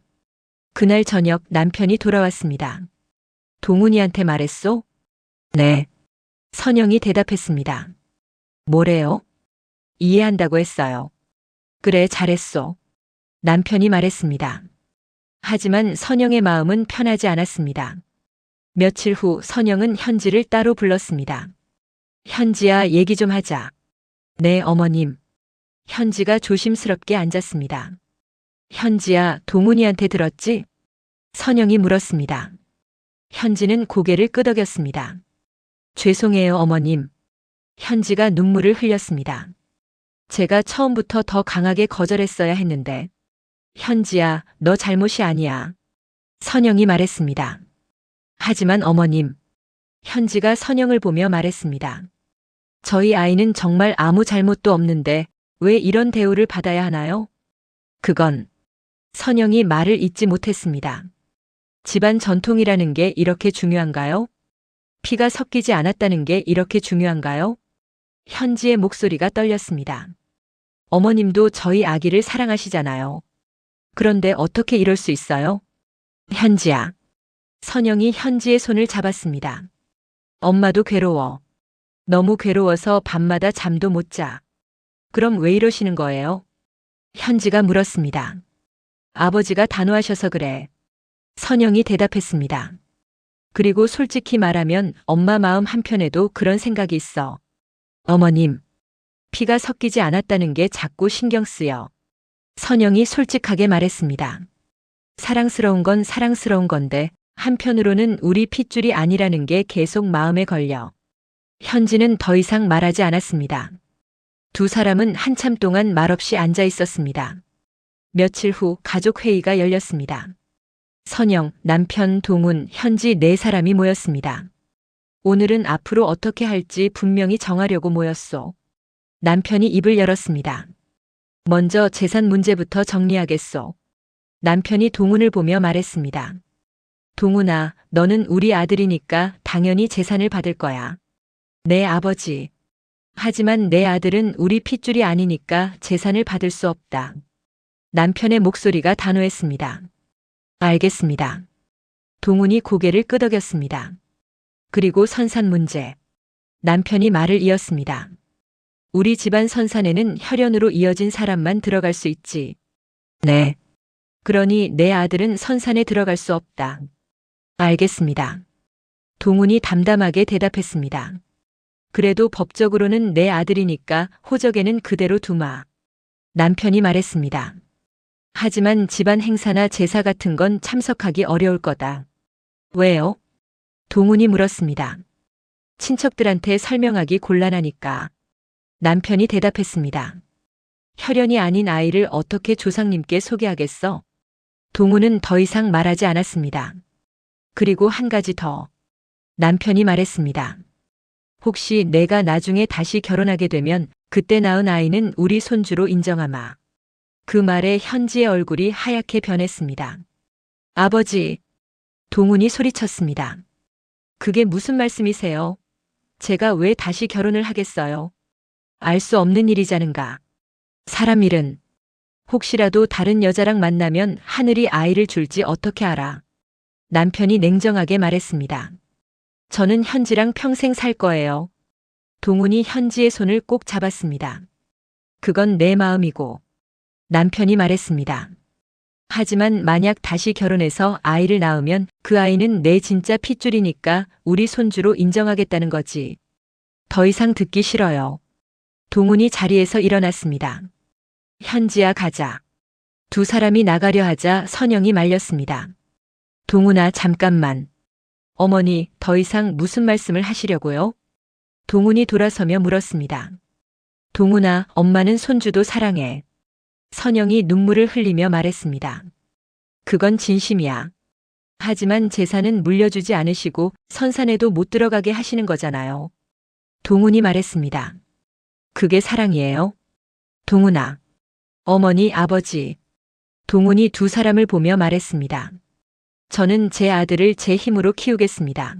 그날 저녁 남편이 돌아왔습니다. 동훈이한테 말했소? 네. 선영이 대답했습니다. 뭐래요? 이해한다고 했어요. 그래, 잘했소. 남편이 말했습니다. 하지만 선영의 마음은 편하지 않았습니다. 며칠 후 선영은 현지를 따로 불렀습니다. 현지야, 얘기 좀 하자. 네, 어머님. 현지가 조심스럽게 앉았습니다. 현지야, 동훈이한테 들었지? 선영이 물었습니다. 현지는 고개를 끄덕였습니다. 죄송해요, 어머님. 현지가 눈물을 흘렸습니다. 제가 처음부터 더 강하게 거절했어야 했는데. 현지야, 너 잘못이 아니야. 선영이 말했습니다. 하지만 어머님. 현지가 선영을 보며 말했습니다. 저희 아이는 정말 아무 잘못도 없는데 왜 이런 대우를 받아야 하나요? 그건 선영이 말을 잇지 못했습니다. 집안 전통이라는 게 이렇게 중요한가요? 피가 섞이지 않았다는 게 이렇게 중요한가요? 현지의 목소리가 떨렸습니다. 어머님도 저희 아기를 사랑하시잖아요. 그런데 어떻게 이럴 수 있어요? 현지야. 선영이 현지의 손을 잡았습니다. 엄마도 괴로워. 너무 괴로워서 밤마다 잠도 못 자. 그럼 왜 이러시는 거예요? 현지가 물었습니다. 아버지가 단호하셔서 그래. 선영이 대답했습니다. 그리고 솔직히 말하면 엄마 마음 한편에도 그런 생각이 있어. 어머님, 피가 섞이지 않았다는 게 자꾸 신경 쓰여. 선영이 솔직하게 말했습니다. 사랑스러운 건 사랑스러운 건데 한편으로는 우리 핏줄이 아니라는 게 계속 마음에 걸려. 현지는 더 이상 말하지 않았습니다. 두 사람은 한참 동안 말없이 앉아 있었습니다. 며칠 후 가족 회의가 열렸습니다. 선영, 남편, 동훈, 현지 네 사람이 모였습니다. 오늘은 앞으로 어떻게 할지 분명히 정하려고 모였소. 남편이 입을 열었습니다. 먼저 재산 문제부터 정리하겠소. 남편이 동훈을 보며 말했습니다. 동훈아, 너는 우리 아들이니까 당연히 재산을 받을 거야. 내 아버지. 하지만 내 아들은 우리 핏줄이 아니니까 재산을 받을 수 없다. 남편의 목소리가 단호했습니다. 알겠습니다. 동훈이 고개를 끄덕였습니다. 그리고 선산 문제. 남편이 말을 이었습니다. 우리 집안 선산에는 혈연으로 이어진 사람만 들어갈 수 있지. 네. 그러니 내 아들은 선산에 들어갈 수 없다. 알겠습니다. 동훈이 담담하게 대답했습니다. 그래도 법적으로는 내 아들이니까 호적에는 그대로 두마. 남편이 말했습니다. 하지만 집안 행사나 제사 같은 건 참석하기 어려울 거다. 왜요? 동훈이 물었습니다. 친척들한테 설명하기 곤란하니까. 남편이 대답했습니다. 혈연이 아닌 아이를 어떻게 조상님께 소개하겠어? 동훈은 더 이상 말하지 않았습니다. 그리고 한 가지 더. 남편이 말했습니다. 혹시 내가 나중에 다시 결혼하게 되면 그때 낳은 아이는 우리 손주로 인정하마. 그 말에 현지의 얼굴이 하얗게 변했습니다. 아버지. 동훈이 소리쳤습니다. 그게 무슨 말씀이세요? 제가 왜 다시 결혼을 하겠어요? 알 수 없는 일이자는가. 사람 일은 혹시라도 다른 여자랑 만나면 하늘이 아이를 줄지 어떻게 알아. 남편이 냉정하게 말했습니다. 저는 현지랑 평생 살 거예요. 동훈이 현지의 손을 꼭 잡았습니다. 그건 내 마음이고. 남편이 말했습니다. 하지만 만약 다시 결혼해서 아이를 낳으면 그 아이는 내 진짜 핏줄이니까 우리 손주로 인정하겠다는 거지. 더 이상 듣기 싫어요. 동훈이 자리에서 일어났습니다. 현지야, 가자. 두 사람이 나가려 하자 선영이 말렸습니다. 동훈아, 잠깐만. 어머니, 더 이상 무슨 말씀을 하시려고요? 동훈이 돌아서며 물었습니다. 동훈아, 엄마는 손주도 사랑해. 선영이 눈물을 흘리며 말했습니다. 그건 진심이야. 하지만 재산은 물려주지 않으시고 선산에도 못 들어가게 하시는 거잖아요. 동훈이 말했습니다. 그게 사랑이에요? 동훈아. 어머니, 아버지. 동훈이 두 사람을 보며 말했습니다. 저는 제 아들을 제 힘으로 키우겠습니다.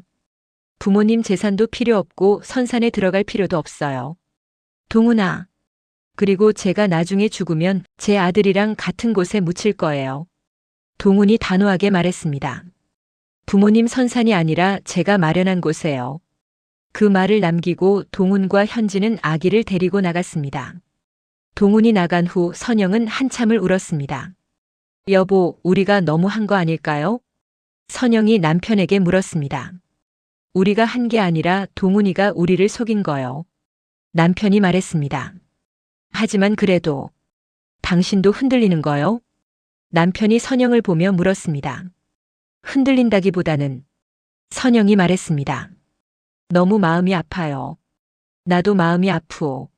부모님 재산도 필요 없고 선산에 들어갈 필요도 없어요. 동훈아. 그리고 제가 나중에 죽으면 제 아들이랑 같은 곳에 묻힐 거예요. 동훈이 단호하게 말했습니다. 부모님 선산이 아니라 제가 마련한 곳에요. 그 말을 남기고 동훈과 현지는 아기를 데리고 나갔습니다. 동훈이 나간 후 선영은 한참을 울었습니다. 여보, 우리가 너무 한 거 아닐까요? 선영이 남편에게 물었습니다. 우리가 한 게 아니라 동훈이가 우리를 속인 거요. 남편이 말했습니다. 하지만 그래도 당신도 흔들리는 거요? 남편이 선영을 보며 물었습니다. 흔들린다기보다는 선영이 말했습니다. 너무 마음이 아파요. 나도 마음이 아프오.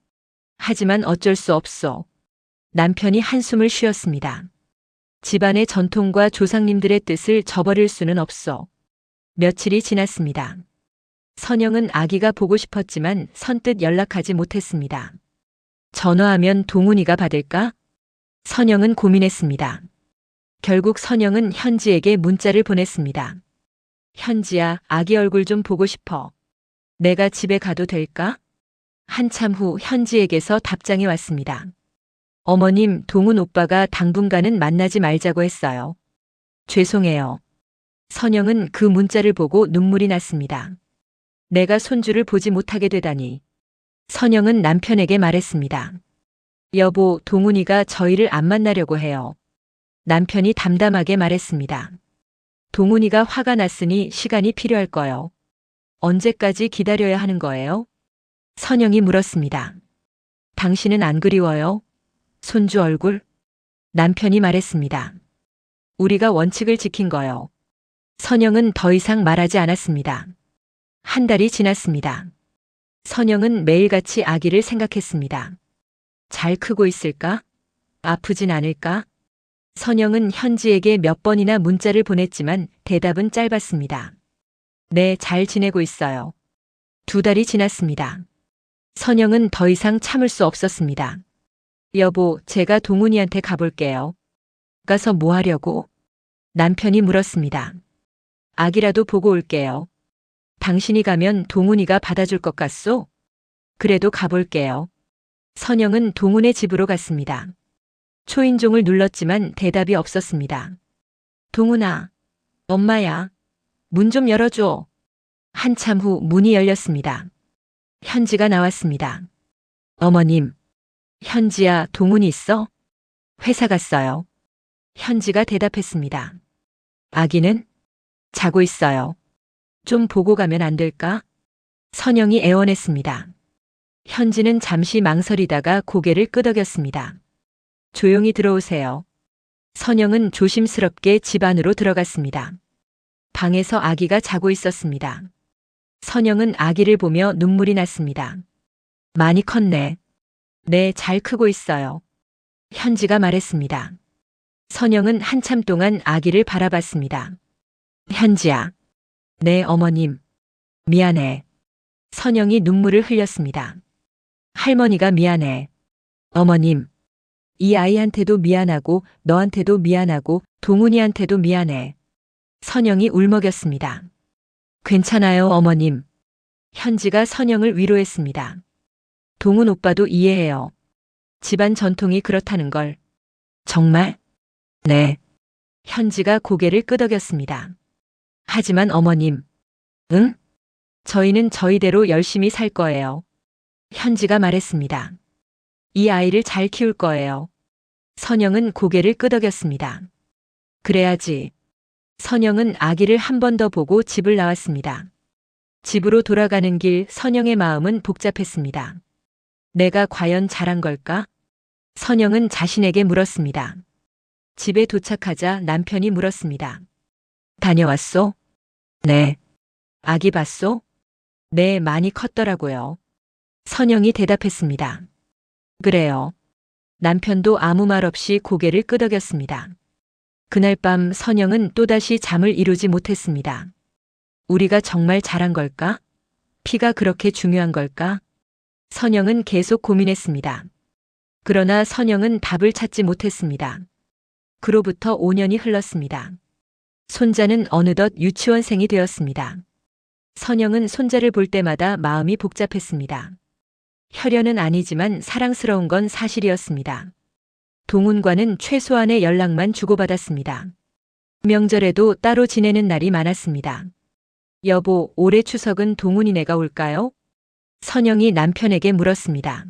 하지만 어쩔 수 없어. 남편이 한숨을 쉬었습니다. 집안의 전통과 조상님들의 뜻을 저버릴 수는 없어. 며칠이 지났습니다. 선영은 아기가 보고 싶었지만 선뜻 연락하지 못했습니다. 전화하면 동훈이가 받을까? 선영은 고민했습니다. 결국 선영은 현지에게 문자를 보냈습니다. 현지야, 아기 얼굴 좀 보고 싶어. 내가 집에 가도 될까? 한참 후 현지에게서 답장이 왔습니다. 어머님, 동훈 오빠가 당분간은 만나지 말자고 했어요. 죄송해요. 선영은 그 문자를 보고 눈물이 났습니다. 내가 손주를 보지 못하게 되다니. 선영은 남편에게 말했습니다. 여보, 동훈이가 저희를 안 만나려고 해요. 남편이 담담하게 말했습니다. 동훈이가 화가 났으니 시간이 필요할 거요. 언제까지 기다려야 하는 거예요? 선영이 물었습니다. 당신은 안 그리워요? 손주 얼굴? 남편이 말했습니다. 우리가 원칙을 지킨 거요. 선영은 더 이상 말하지 않았습니다. 한 달이 지났습니다. 선영은 매일같이 아기를 생각했습니다. 잘 크고 있을까? 아프진 않을까? 선영은 현지에게 몇 번이나 문자를 보냈지만 대답은 짧았습니다. 네, 잘 지내고 있어요. 2달이 지났습니다. 선영은 더 이상 참을 수 없었습니다. 여보, 제가 동훈이한테 가볼게요. 가서 뭐 하려고? 남편이 물었습니다. 아기라도 보고 올게요. 당신이 가면 동훈이가 받아줄 것 같소? 그래도 가볼게요. 선영은 동훈의 집으로 갔습니다. 초인종을 눌렀지만 대답이 없었습니다. 동훈아, 엄마야. 문 좀 열어줘. 한참 후 문이 열렸습니다. 현지가 나왔습니다. 어머님. 현지야, 동훈이 있어? 회사 갔어요. 현지가 대답했습니다. 아기는? 자고 있어요. 좀 보고 가면 안 될까? 선영이 애원했습니다. 현지는 잠시 망설이다가 고개를 끄덕였습니다. 조용히 들어오세요. 선영은 조심스럽게 집 안으로 들어갔습니다. 방에서 아기가 자고 있었습니다. 선영은 아기를 보며 눈물이 났습니다. 많이 컸네. 네, 잘 크고 있어요. 현지가 말했습니다. 선영은 한참 동안 아기를 바라봤습니다. 현지야. 네, 어머님. 미안해. 선영이 눈물을 흘렸습니다. 할머니가 미안해. 어머님. 이 아이한테도 미안하고 너한테도 미안하고 동훈이한테도 미안해. 선영이 울먹였습니다. 괜찮아요, 어머님. 현지가 선영을 위로했습니다. 동훈 오빠도 이해해요. 집안 전통이 그렇다는 걸. 정말? 네. 현지가 고개를 끄덕였습니다. 하지만 어머님. 응? 저희는 저희대로 열심히 살 거예요. 현지가 말했습니다. 이 아이를 잘 키울 거예요. 선영은 고개를 끄덕였습니다. 그래야지. 선영은 아기를 한 번 더 보고 집을 나왔습니다. 집으로 돌아가는 길 선영의 마음은 복잡했습니다. 내가 과연 잘한 걸까? 선영은 자신에게 물었습니다. 집에 도착하자 남편이 물었습니다. 다녀왔소? 네. 아기 봤소? 네, 많이 컸더라고요. 선영이 대답했습니다. 그래요. 남편도 아무 말 없이 고개를 끄덕였습니다. 그날 밤 선영은 또다시 잠을 이루지 못했습니다. 우리가 정말 잘한 걸까? 피가 그렇게 중요한 걸까? 선영은 계속 고민했습니다. 그러나 선영은 답을 찾지 못했습니다. 그로부터 5년이 흘렀습니다. 손자는 어느덧 유치원생이 되었습니다. 선영은 손자를 볼 때마다 마음이 복잡했습니다. 혈연은 아니지만 사랑스러운 건 사실이었습니다. 동훈과는 최소한의 연락만 주고받았습니다. 명절에도 따로 지내는 날이 많았습니다. 여보, 올해 추석은 동훈이네가 올까요? 선영이 남편에게 물었습니다.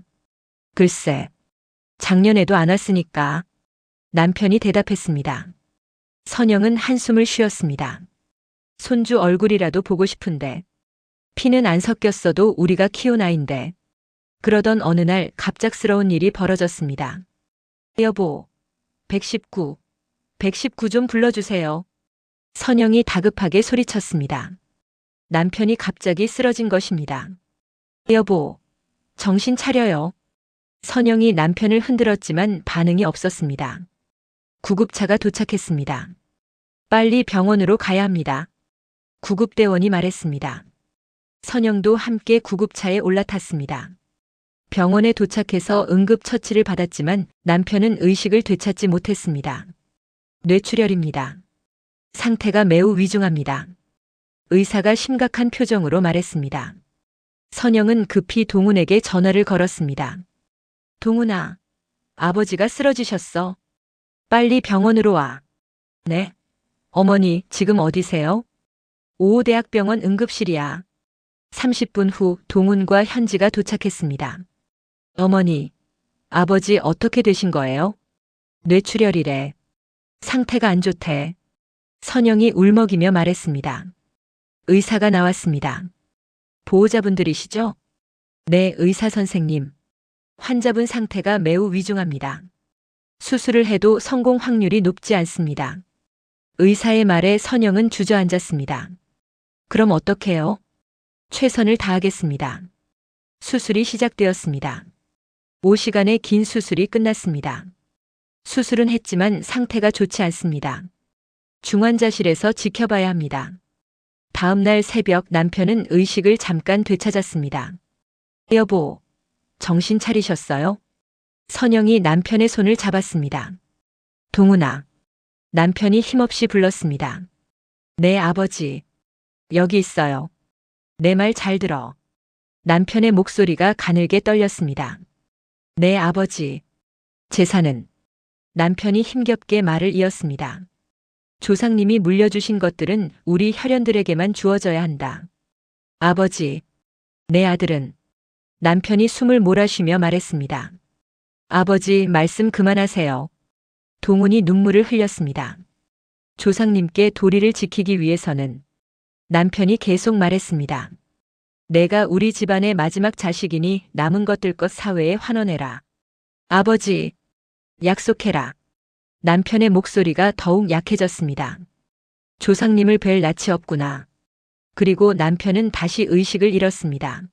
글쎄, 작년에도 안 왔으니까. 남편이 대답했습니다. 선영은 한숨을 쉬었습니다. 손주 얼굴이라도 보고 싶은데. 피는 안 섞였어도 우리가 키운 아인데. 그러던 어느 날 갑작스러운 일이 벌어졌습니다. 여보, 119 좀 불러주세요. 선영이 다급하게 소리쳤습니다. 남편이 갑자기 쓰러진 것입니다. 여보, 정신 차려요. 선영이 남편을 흔들었지만 반응이 없었습니다. 구급차가 도착했습니다. 빨리 병원으로 가야 합니다. 구급대원이 말했습니다. 선영도 함께 구급차에 올라탔습니다. 병원에 도착해서 응급처치를 받았지만 남편은 의식을 되찾지 못했습니다. 뇌출혈입니다. 상태가 매우 위중합니다. 의사가 심각한 표정으로 말했습니다. 선영은 급히 동훈에게 전화를 걸었습니다. 동훈아, 아버지가 쓰러지셨어. 빨리 병원으로 와. 네. 어머니, 지금 어디세요? 오호대학병원 응급실이야. 30분 후 동훈과 현지가 도착했습니다. 어머니, 아버지 어떻게 되신 거예요? 뇌출혈이래. 상태가 안 좋대. 선영이 울먹이며 말했습니다. 의사가 나왔습니다. 보호자분들이시죠? 네, 의사 선생님. 환자분 상태가 매우 위중합니다. 수술을 해도 성공 확률이 높지 않습니다. 의사의 말에 선영은 주저앉았습니다. 그럼 어떡해요? 최선을 다하겠습니다. 수술이 시작되었습니다. 5시간의 긴 수술이 끝났습니다. 수술은 했지만 상태가 좋지 않습니다. 중환자실에서 지켜봐야 합니다. 다음 날 새벽 남편은 의식을 잠깐 되찾았습니다. 여보, 정신 차리셨어요? 선영이 남편의 손을 잡았습니다. 동훈아. 남편이 힘없이 불렀습니다. 네, 아버지. 여기 있어요. 내 말 잘 들어. 남편의 목소리가 가늘게 떨렸습니다. 네, 아버지. 재산은? 남편이 힘겹게 말을 이었습니다. 조상님이 물려주신 것들은 우리 혈연들에게만 주어져야 한다. 아버지. 내 아들은? 남편이 숨을 몰아쉬며 말했습니다. 아버지, 말씀 그만하세요. 동훈이 눈물을 흘렸습니다. 조상님께 도리를 지키기 위해서는 남편이 계속 말했습니다. 내가 우리 집안의 마지막 자식이니 남은 것들껏 사회에 환원해라. 아버지, 약속해라. 남편의 목소리가 더욱 약해졌습니다. 조상님을 뵐 낯이 없구나. 그리고 남편은 다시 의식을 잃었습니다.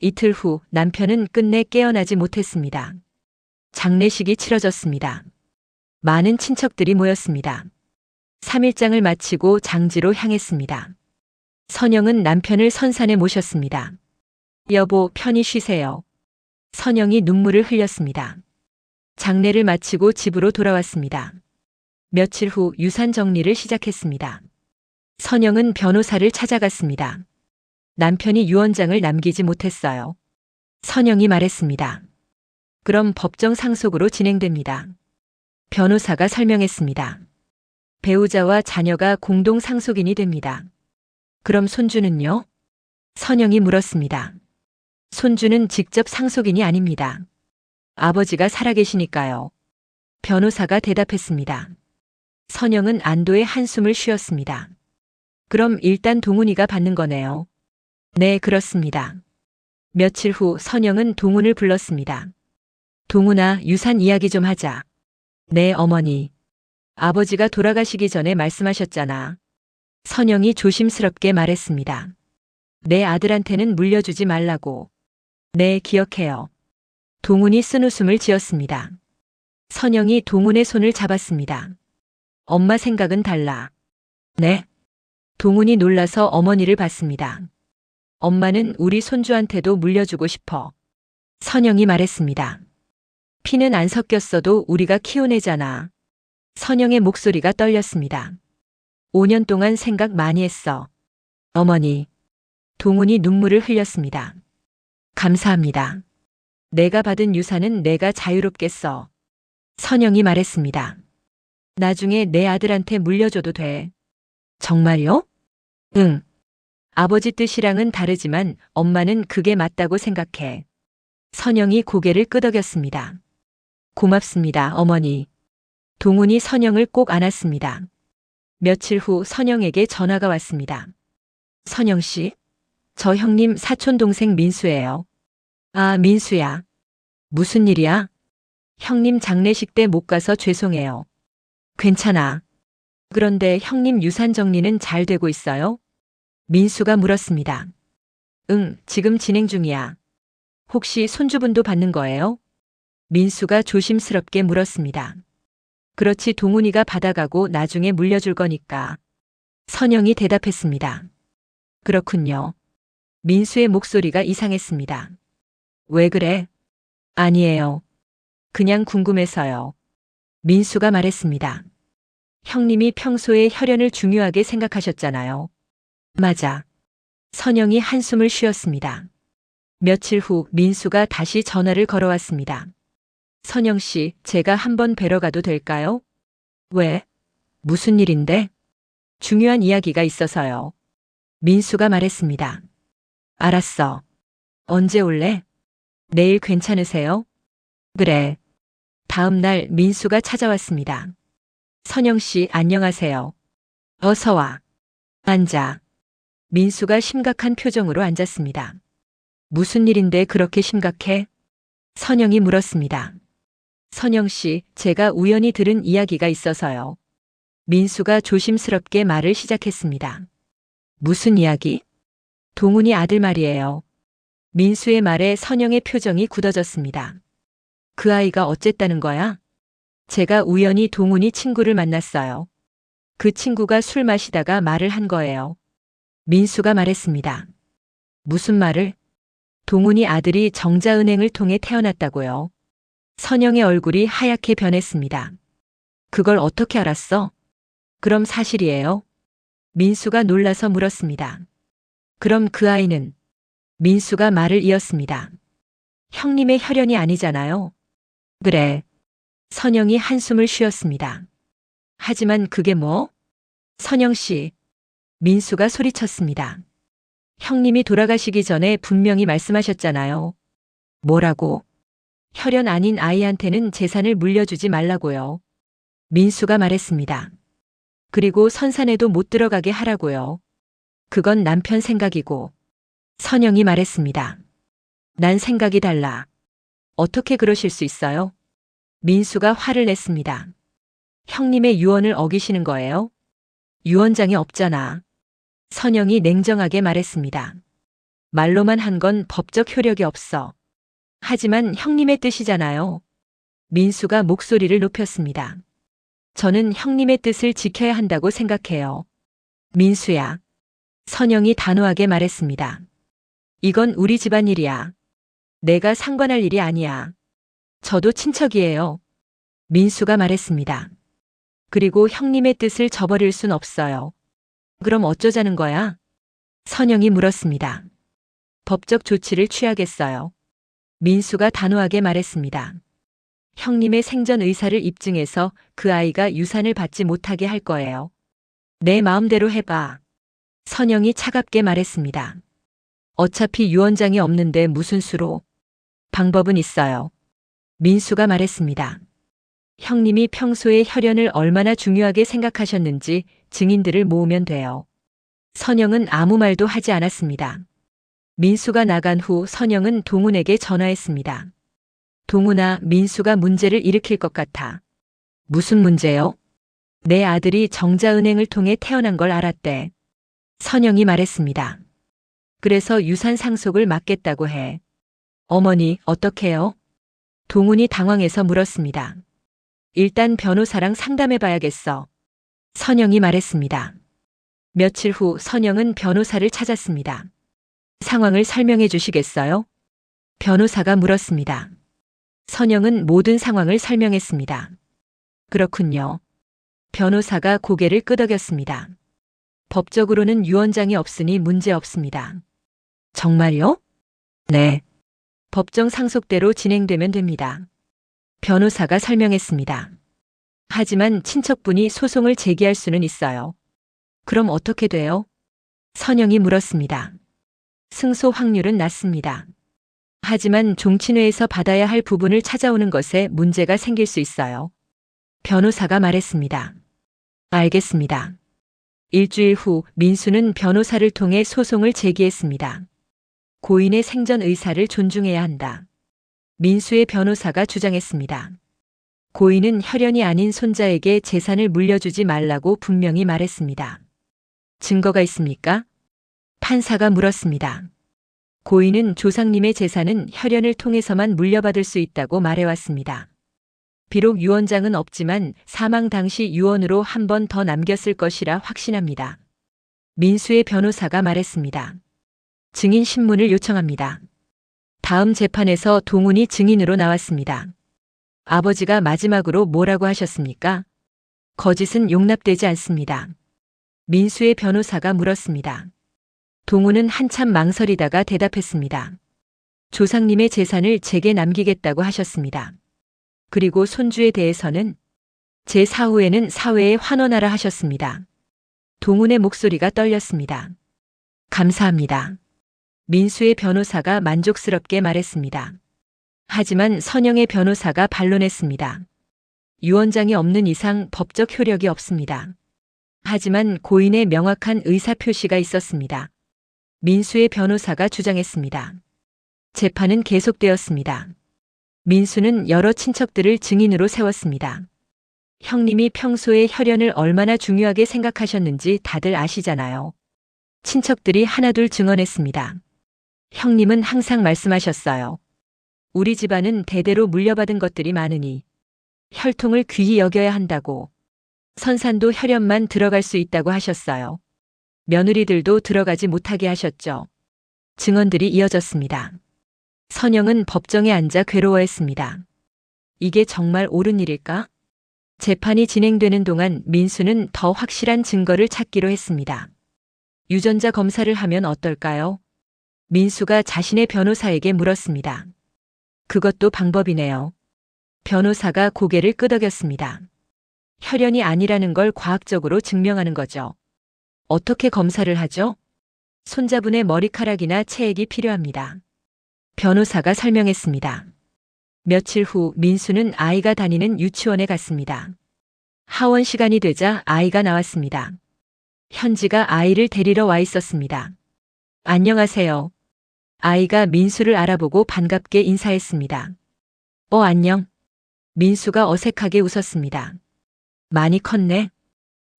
이틀 후 남편은 끝내 깨어나지 못했습니다. 장례식이 치러졌습니다. 많은 친척들이 모였습니다. 3일장을 마치고 장지로 향했습니다. 선영은 남편을 선산에 모셨습니다. 여보, 편히 쉬세요. 선영이 눈물을 흘렸습니다. 장례를 마치고 집으로 돌아왔습니다. 며칠 후 유산 정리를 시작했습니다. 선영은 변호사를 찾아갔습니다. 남편이 유언장을 남기지 못했어요. 선영이 말했습니다. 그럼 법정 상속으로 진행됩니다. 변호사가 설명했습니다. 배우자와 자녀가 공동 상속인이 됩니다. 그럼 손주는요? 선영이 물었습니다. 손주는 직접 상속인이 아닙니다. 아버지가 살아계시니까요. 변호사가 대답했습니다. 선영은 안도의 한숨을 쉬었습니다. 그럼 일단 동훈이가 받는 거네요. 네, 그렇습니다. 며칠 후 선영은 동훈을 불렀습니다. 동훈아, 유산 이야기 좀 하자. 네, 어머니. 아버지가 돌아가시기 전에 말씀하셨잖아. 선영이 조심스럽게 말했습니다. 내 아들한테는 물려주지 말라고. 네, 기억해요. 동훈이 쓴웃음을 지었습니다. 선영이 동훈의 손을 잡았습니다. 엄마 생각은 달라. 네. 동훈이 놀라서 어머니를 봤습니다. 엄마는 우리 손주한테도 물려주고 싶어. 선영이 말했습니다. 피는 안 섞였어도 우리가 키운 애잖아. 선영의 목소리가 떨렸습니다. 5년 동안 생각 많이 했어. 어머니. 동훈이 눈물을 흘렸습니다. 감사합니다. 내가 받은 유산은 내가 자유롭게 써. 선영이 말했습니다. 나중에 내 아들한테 물려줘도 돼. 정말요? 응. 아버지 뜻이랑은 다르지만 엄마는 그게 맞다고 생각해. 선영이 고개를 끄덕였습니다. 고맙습니다, 어머니. 동훈이 선영을 꼭 안았습니다. 며칠 후 선영에게 전화가 왔습니다. 선영 씨, 저 형님 사촌 동생 민수예요. 아, 민수야. 무슨 일이야? 형님 장례식 때 못 가서 죄송해요. 괜찮아. 그런데 형님 유산 정리는 잘 되고 있어요? 민수가 물었습니다. 응, 지금 진행 중이야. 혹시 손주분도 받는 거예요? 민수가 조심스럽게 물었습니다. 그렇지, 동훈이가 받아가고 나중에 물려줄 거니까. 선영이 대답했습니다. 그렇군요. 민수의 목소리가 이상했습니다. 왜 그래? 아니에요. 그냥 궁금해서요. 민수가 말했습니다. 형님이 평소에 혈연을 중요하게 생각하셨잖아요. 맞아. 선영이 한숨을 쉬었습니다. 며칠 후 민수가 다시 전화를 걸어왔습니다. 선영 씨, 제가 한번 뵈러 가도 될까요? 왜? 무슨 일인데? 중요한 이야기가 있어서요. 민수가 말했습니다. 알았어. 언제 올래? 내일 괜찮으세요? 그래. 다음 날 민수가 찾아왔습니다. 선영 씨, 안녕하세요. 어서 와. 앉아. 민수가 심각한 표정으로 앉았습니다. 무슨 일인데 그렇게 심각해? 선영이 물었습니다. 선영 씨, 제가 우연히 들은 이야기가 있어서요. 민수가 조심스럽게 말을 시작했습니다. 무슨 이야기? 동훈이 아들 말이에요. 민수의 말에 선영의 표정이 굳어졌습니다. 그 아이가 어쨌다는 거야? 제가 우연히 동훈이 친구를 만났어요. 그 친구가 술 마시다가 말을 한 거예요. 민수가 말했습니다. 무슨 말을? 동훈이 아들이 정자은행을 통해 태어났다고요. 선영의 얼굴이 하얗게 변했습니다. 그걸 어떻게 알았어? 그럼 사실이에요? 민수가 놀라서 물었습니다. 그럼 그 아이는? 민수가 말을 이었습니다. 형님의 혈연이 아니잖아요. 그래. 선영이 한숨을 쉬었습니다. 하지만 그게 뭐? 선영 씨. 민수가 소리쳤습니다. 형님이 돌아가시기 전에 분명히 말씀하셨잖아요. 뭐라고? 혈연 아닌 아이한테는 재산을 물려주지 말라고요. 민수가 말했습니다. 그리고 선산에도 못 들어가게 하라고요. 그건 남편 생각이고. 선영이 말했습니다. 난 생각이 달라. 어떻게 그러실 수 있어요? 민수가 화를 냈습니다. 형님의 유언을 어기시는 거예요? 유언장이 없잖아. 선영이 냉정하게 말했습니다. 말로만 한 건 법적 효력이 없어. 하지만 형님의 뜻이잖아요. 민수가 목소리를 높였습니다. 저는 형님의 뜻을 지켜야 한다고 생각해요. 민수야. 선영이 단호하게 말했습니다. 이건 우리 집안 일이야. 내가 상관할 일이 아니야. 저도 친척이에요. 민수가 말했습니다. 그리고 형님의 뜻을 저버릴 순 없어요. 그럼 어쩌자는 거야? 선영이 물었습니다. 법적 조치를 취하겠어요. 민수가 단호하게 말했습니다. 형님의 생전 의사를 입증해서 그 아이가 유산을 받지 못하게 할 거예요. 내 마음대로 해봐. 선영이 차갑게 말했습니다. 어차피 유언장이 없는데 무슨 수로? 방법은 있어요. 민수가 말했습니다. 형님이 평소에 혈연을 얼마나 중요하게 생각하셨는지 증인들을 모으면 돼요. 선영은 아무 말도 하지 않았습니다. 민수가 나간 후 선영은 동훈에게 전화했습니다. 동훈아, 민수가 문제를 일으킬 것 같아. 무슨 문제요? 내 아들이 정자은행을 통해 태어난 걸 알았대. 선영이 말했습니다. 그래서 유산 상속을 막겠다고 해. 어머니, 어떡해요? 동훈이 당황해서 물었습니다. 일단 변호사랑 상담해봐야겠어. 선영이 말했습니다. 며칠 후 선영은 변호사를 찾았습니다. 상황을 설명해 주시겠어요? 변호사가 물었습니다. 선영은 모든 상황을 설명했습니다. 그렇군요. 변호사가 고개를 끄덕였습니다. 법적으로는 유언장이 없으니 문제 없습니다. 정말요? 네. 법정 상속대로 진행되면 됩니다. 변호사가 설명했습니다. 하지만 친척분이 소송을 제기할 수는 있어요. 그럼 어떻게 돼요? 선영이 물었습니다. 승소 확률은 낮습니다. 하지만 종친회에서 받아야 할 부분을 찾아오는 것에 문제가 생길 수 있어요. 변호사가 말했습니다. 알겠습니다. 일주일 후 민수는 변호사를 통해 소송을 제기했습니다. 고인의 생전 의사를 존중해야 한다. 민수의 변호사가 주장했습니다. 고인은 혈연이 아닌 손자에게 재산을 물려주지 말라고 분명히 말했습니다. 증거가 있습니까? 판사가 물었습니다. 고인은 조상님의 재산은 혈연을 통해서만 물려받을 수 있다고 말해왔습니다. 비록 유언장은 없지만 사망 당시 유언으로 한 번 더 남겼을 것이라 확신합니다. 민수의 변호사가 말했습니다. 증인 신문을 요청합니다. 다음 재판에서 동훈이 증인으로 나왔습니다. 아버지가 마지막으로 뭐라고 하셨습니까? 거짓은 용납되지 않습니다. 민수의 변호사가 물었습니다. 동훈은 한참 망설이다가 대답했습니다. 조상님의 재산을 제게 남기겠다고 하셨습니다. 그리고 손주에 대해서는 제 사후에는 사회에 환원하라 하셨습니다. 동훈의 목소리가 떨렸습니다. 감사합니다. 민수의 변호사가 만족스럽게 말했습니다. 하지만 선영의 변호사가 반론했습니다. 유언장이 없는 이상 법적 효력이 없습니다. 하지만 고인의 명확한 의사표시가 있었습니다. 민수의 변호사가 주장했습니다. 재판은 계속되었습니다. 민수는 여러 친척들을 증인으로 세웠습니다. 형님이 평소에 혈연을 얼마나 중요하게 생각하셨는지 다들 아시잖아요. 친척들이 하나둘 증언했습니다. 형님은 항상 말씀하셨어요. 우리 집안은 대대로 물려받은 것들이 많으니 혈통을 귀히 여겨야 한다고. 선산도 혈연만 들어갈 수 있다고 하셨어요. 며느리들도 들어가지 못하게 하셨죠. 증언들이 이어졌습니다. 선영은 법정에 앉아 괴로워했습니다. 이게 정말 옳은 일일까? 재판이 진행되는 동안 민수는 더 확실한 증거를 찾기로 했습니다. 유전자 검사를 하면 어떨까요? 민수가 자신의 변호사에게 물었습니다. 그것도 방법이네요. 변호사가 고개를 끄덕였습니다. 혈연이 아니라는 걸 과학적으로 증명하는 거죠. 어떻게 검사를 하죠? 손자분의 머리카락이나 체액이 필요합니다. 변호사가 설명했습니다. 며칠 후 민수는 아이가 다니는 유치원에 갔습니다. 하원 시간이 되자 아이가 나왔습니다. 현지가 아이를 데리러 와 있었습니다. 안녕하세요. 아이가 민수를 알아보고 반갑게 인사했습니다. 안녕. 민수가 어색하게 웃었습니다. 많이 컸네.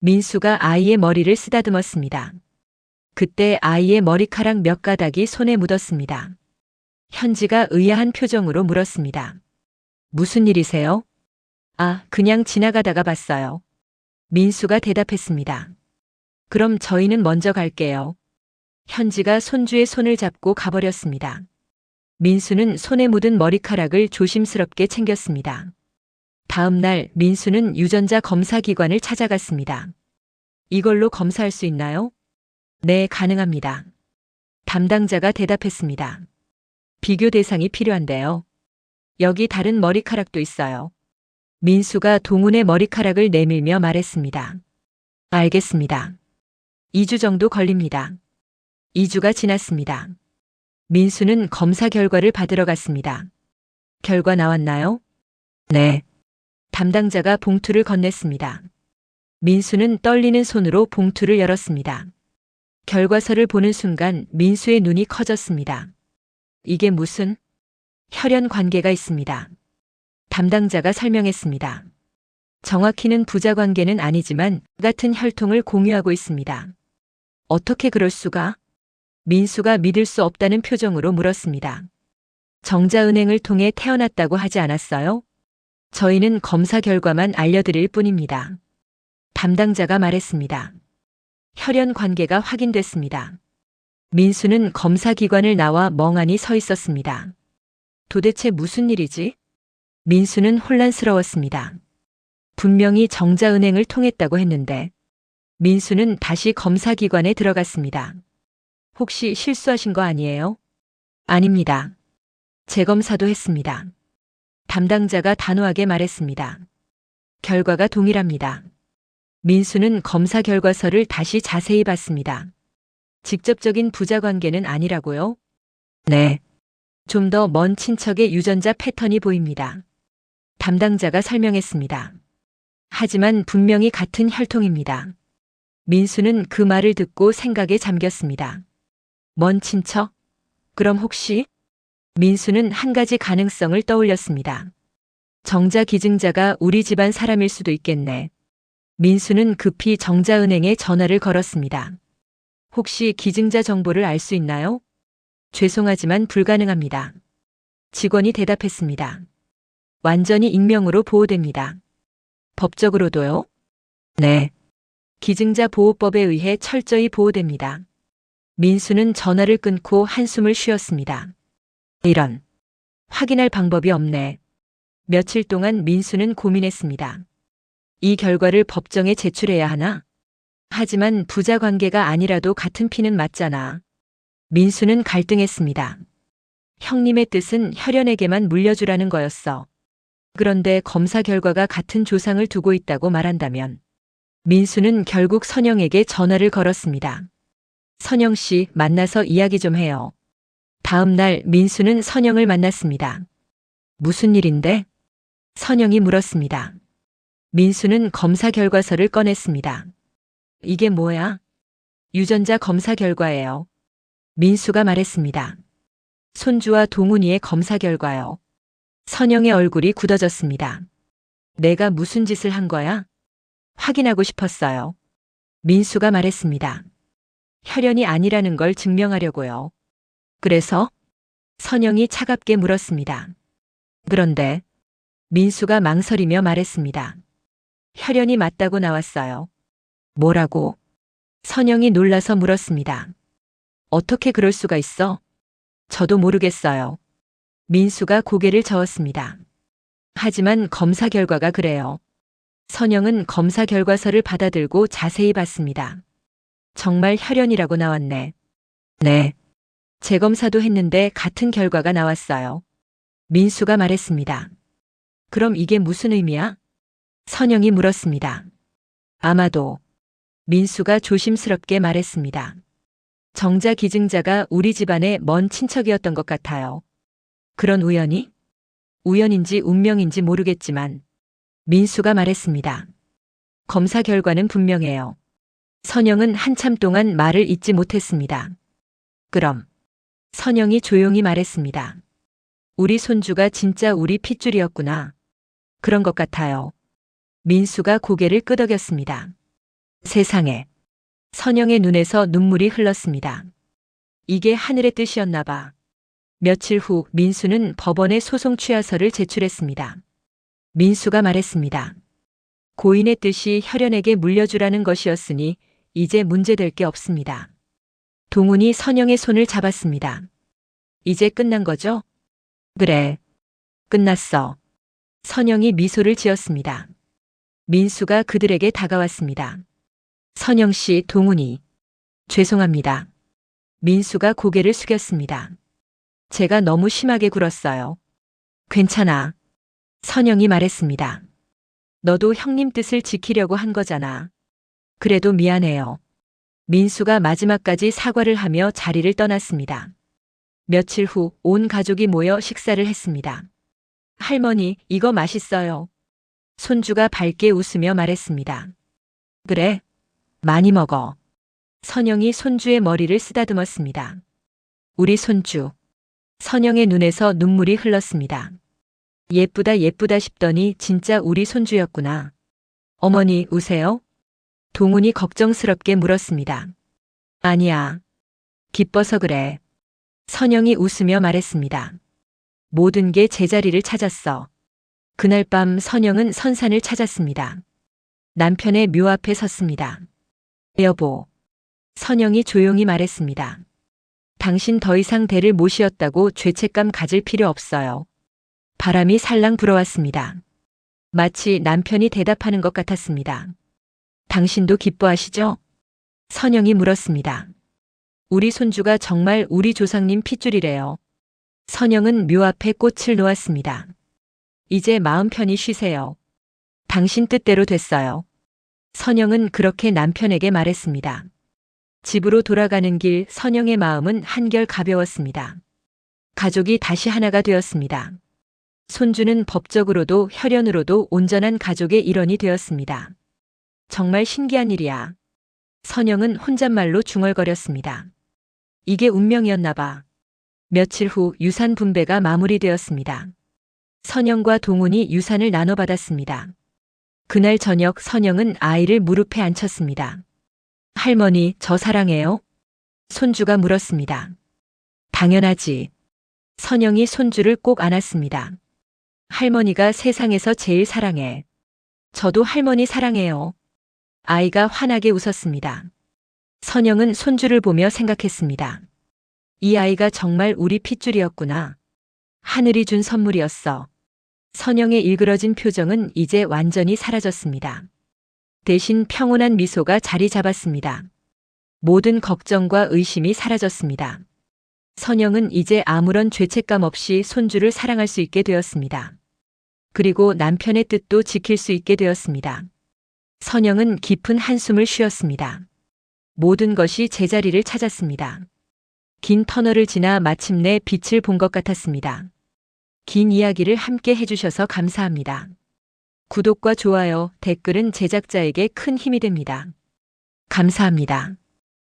민수가 아이의 머리를 쓰다듬었습니다. 그때 아이의 머리카락 몇 가닥이 손에 묻었습니다. 현지가 의아한 표정으로 물었습니다. 무슨 일이세요? 그냥 지나가다가 봤어요. 민수가 대답했습니다. 그럼 저희는 먼저 갈게요. 현지가 손주의 손을 잡고 가버렸습니다. 민수는 손에 묻은 머리카락을 조심스럽게 챙겼습니다. 다음 날 민수는 유전자 검사 기관을 찾아갔습니다. 이걸로 검사할 수 있나요? 네, 가능합니다. 담당자가 대답했습니다. 비교 대상이 필요한데요. 여기 다른 머리카락도 있어요. 민수가 동훈의 머리카락을 내밀며 말했습니다. 알겠습니다. 2주 정도 걸립니다. 2주가 지났습니다. 민수는 검사 결과를 받으러 갔습니다. 결과 나왔나요? 네. 담당자가 봉투를 건넸습니다. 민수는 떨리는 손으로 봉투를 열었습니다. 결과서를 보는 순간 민수의 눈이 커졌습니다. 이게 무슨? 혈연 관계가 있습니다. 담당자가 설명했습니다. 정확히는 부자 관계는 아니지만 같은 혈통을 공유하고 있습니다. 어떻게 그럴 수가? 민수가 믿을 수 없다는 표정으로 물었습니다. 정자은행을 통해 태어났다고 하지 않았어요? 저희는 검사 결과만 알려드릴 뿐입니다. 담당자가 말했습니다. 혈연 관계가 확인됐습니다. 민수는 검사기관을 나와 멍하니 서 있었습니다. 도대체 무슨 일이지? 민수는 혼란스러웠습니다. 분명히 정자은행을 통했다고 했는데 민수는 다시 검사기관에 들어갔습니다. 혹시 실수하신 거 아니에요? 아닙니다. 재검사도 했습니다. 담당자가 단호하게 말했습니다. 결과가 동일합니다. 민수는 검사 결과서를 다시 자세히 봤습니다. 직접적인 부자 관계는 아니라고요? 네. 좀 더 먼 친척의 유전자 패턴이 보입니다. 담당자가 설명했습니다. 하지만 분명히 같은 혈통입니다. 민수는 그 말을 듣고 생각에 잠겼습니다. 먼 친척? 그럼 혹시? 민수는 한 가지 가능성을 떠올렸습니다. 정자 기증자가 우리 집안 사람일 수도 있겠네. 민수는 급히 정자은행에 전화를 걸었습니다. 혹시 기증자 정보를 알 수 있나요? 죄송하지만 불가능합니다. 직원이 대답했습니다. 완전히 익명으로 보호됩니다. 법적으로도요? 네. 기증자 보호법에 의해 철저히 보호됩니다. 민수는 전화를 끊고 한숨을 쉬었습니다. 이런. 확인할 방법이 없네. 며칠 동안 민수는 고민했습니다. 이 결과를 법정에 제출해야 하나? 하지만 부자 관계가 아니라도 같은 피는 맞잖아. 민수는 갈등했습니다. 형님의 뜻은 혈연에게만 물려주라는 거였어. 그런데 검사 결과가 같은 조상을 두고 있다고 말한다면 민수는 결국 선영에게 전화를 걸었습니다. 선영 씨, 만나서 이야기 좀 해요. 다음 날 민수는 선영을 만났습니다. 무슨 일인데? 선영이 물었습니다. 민수는 검사 결과서를 꺼냈습니다. 이게 뭐야? 유전자 검사 결과예요. 민수가 말했습니다. 손주와 동훈이의 검사 결과요. 선영의 얼굴이 굳어졌습니다. 내가 무슨 짓을 한 거야? 확인하고 싶었어요. 민수가 말했습니다. 혈연이 아니라는 걸 증명하려고요. 그래서? 선영이 차갑게 물었습니다. 그런데 민수가 망설이며 말했습니다. 혈연이 맞다고 나왔어요. 뭐라고? 선영이 놀라서 물었습니다. 어떻게 그럴 수가 있어? 저도 모르겠어요. 민수가 고개를 저었습니다. 하지만 검사 결과가 그래요. 선영은 검사 결과서를 받아들고 자세히 봤습니다. 정말 혈연이라고 나왔네. 네. 재검사도 했는데 같은 결과가 나왔어요. 민수가 말했습니다. 그럼 이게 무슨 의미야? 선영이 물었습니다. 아마도. 민수가 조심스럽게 말했습니다. 정자 기증자가 우리 집안의 먼 친척이었던 것 같아요. 그런 우연이? 우연인지 운명인지 모르겠지만 민수가 말했습니다. 검사 결과는 분명해요. 선영은 한참 동안 말을 잇지 못했습니다. 그럼 선영이 조용히 말했습니다. 우리 손주가 진짜 우리 핏줄이었구나. 그런 것 같아요. 민수가 고개를 끄덕였습니다. 세상에. 선영의 눈에서 눈물이 흘렀습니다. 이게 하늘의 뜻이었나 봐. 며칠 후 민수는 법원에 소송 취하서를 제출했습니다. 민수가 말했습니다. 고인의 뜻이 혈연에게 물려주라는 것이었으니 이제 문제될 게 없습니다. 동훈이 선영의 손을 잡았습니다. 이제 끝난 거죠? 그래. 끝났어. 선영이 미소를 지었습니다. 민수가 그들에게 다가왔습니다. 선영 씨, 동훈이. 죄송합니다. 민수가 고개를 숙였습니다. 제가 너무 심하게 굴었어요. 괜찮아. 선영이 말했습니다. 너도 형님 뜻을 지키려고 한 거잖아. 그래도 미안해요. 민수가 마지막까지 사과를 하며 자리를 떠났습니다. 며칠 후 온 가족이 모여 식사를 했습니다. 할머니, 이거 맛있어요. 손주가 밝게 웃으며 말했습니다. 그래, 많이 먹어. 선영이 손주의 머리를 쓰다듬었습니다. 우리 손주. 선영의 눈에서 눈물이 흘렀습니다. 예쁘다 예쁘다 싶더니 진짜 우리 손주였구나. 어머니, 우세요? 동훈이 걱정스럽게 물었습니다. 아니야. 기뻐서 그래. 선영이 웃으며 말했습니다. 모든 게 제자리를 찾았어. 그날 밤 선영은 선산을 찾았습니다. 남편의 묘 앞에 섰습니다. 여보. 선영이 조용히 말했습니다. 당신 더 이상 대를 모시었다고 죄책감 가질 필요 없어요. 바람이 살랑 불어왔습니다. 마치 남편이 대답하는 것 같았습니다. 당신도 기뻐하시죠? 선영이 물었습니다. 우리 손주가 정말 우리 조상님 핏줄이래요. 선영은 묘 앞에 꽃을 놓았습니다. 이제 마음 편히 쉬세요. 당신 뜻대로 됐어요. 선영은 그렇게 남편에게 말했습니다. 집으로 돌아가는 길 선영의 마음은 한결 가벼웠습니다. 가족이 다시 하나가 되었습니다. 손주는 법적으로도 혈연으로도 온전한 가족의 일원이 되었습니다. 정말 신기한 일이야. 선영은 혼잣말로 중얼거렸습니다. 이게 운명이었나 봐. 며칠 후 유산 분배가 마무리되었습니다. 선영과 동훈이 유산을 나눠받았습니다. 그날 저녁 선영은 아이를 무릎에 앉혔습니다. 할머니, 저 사랑해요? 손주가 물었습니다. 당연하지. 선영이 손주를 꼭 안았습니다. 할머니가 세상에서 제일 사랑해. 저도 할머니 사랑해요. 아이가 환하게 웃었습니다. 선영은 손주를 보며 생각했습니다. 이 아이가 정말 우리 핏줄이었구나. 하늘이 준 선물이었어. 선영의 일그러진 표정은 이제 완전히 사라졌습니다. 대신 평온한 미소가 자리 잡았습니다. 모든 걱정과 의심이 사라졌습니다. 선영은 이제 아무런 죄책감 없이 손주를 사랑할 수 있게 되었습니다. 그리고 남편의 뜻도 지킬 수 있게 되었습니다. 선영은 깊은 한숨을 쉬었습니다. 모든 것이 제자리를 찾았습니다. 긴 터널을 지나 마침내 빛을 본 것 같았습니다. 긴 이야기를 함께 해주셔서 감사합니다. 구독과 좋아요, 댓글은 제작자에게 큰 힘이 됩니다. 감사합니다.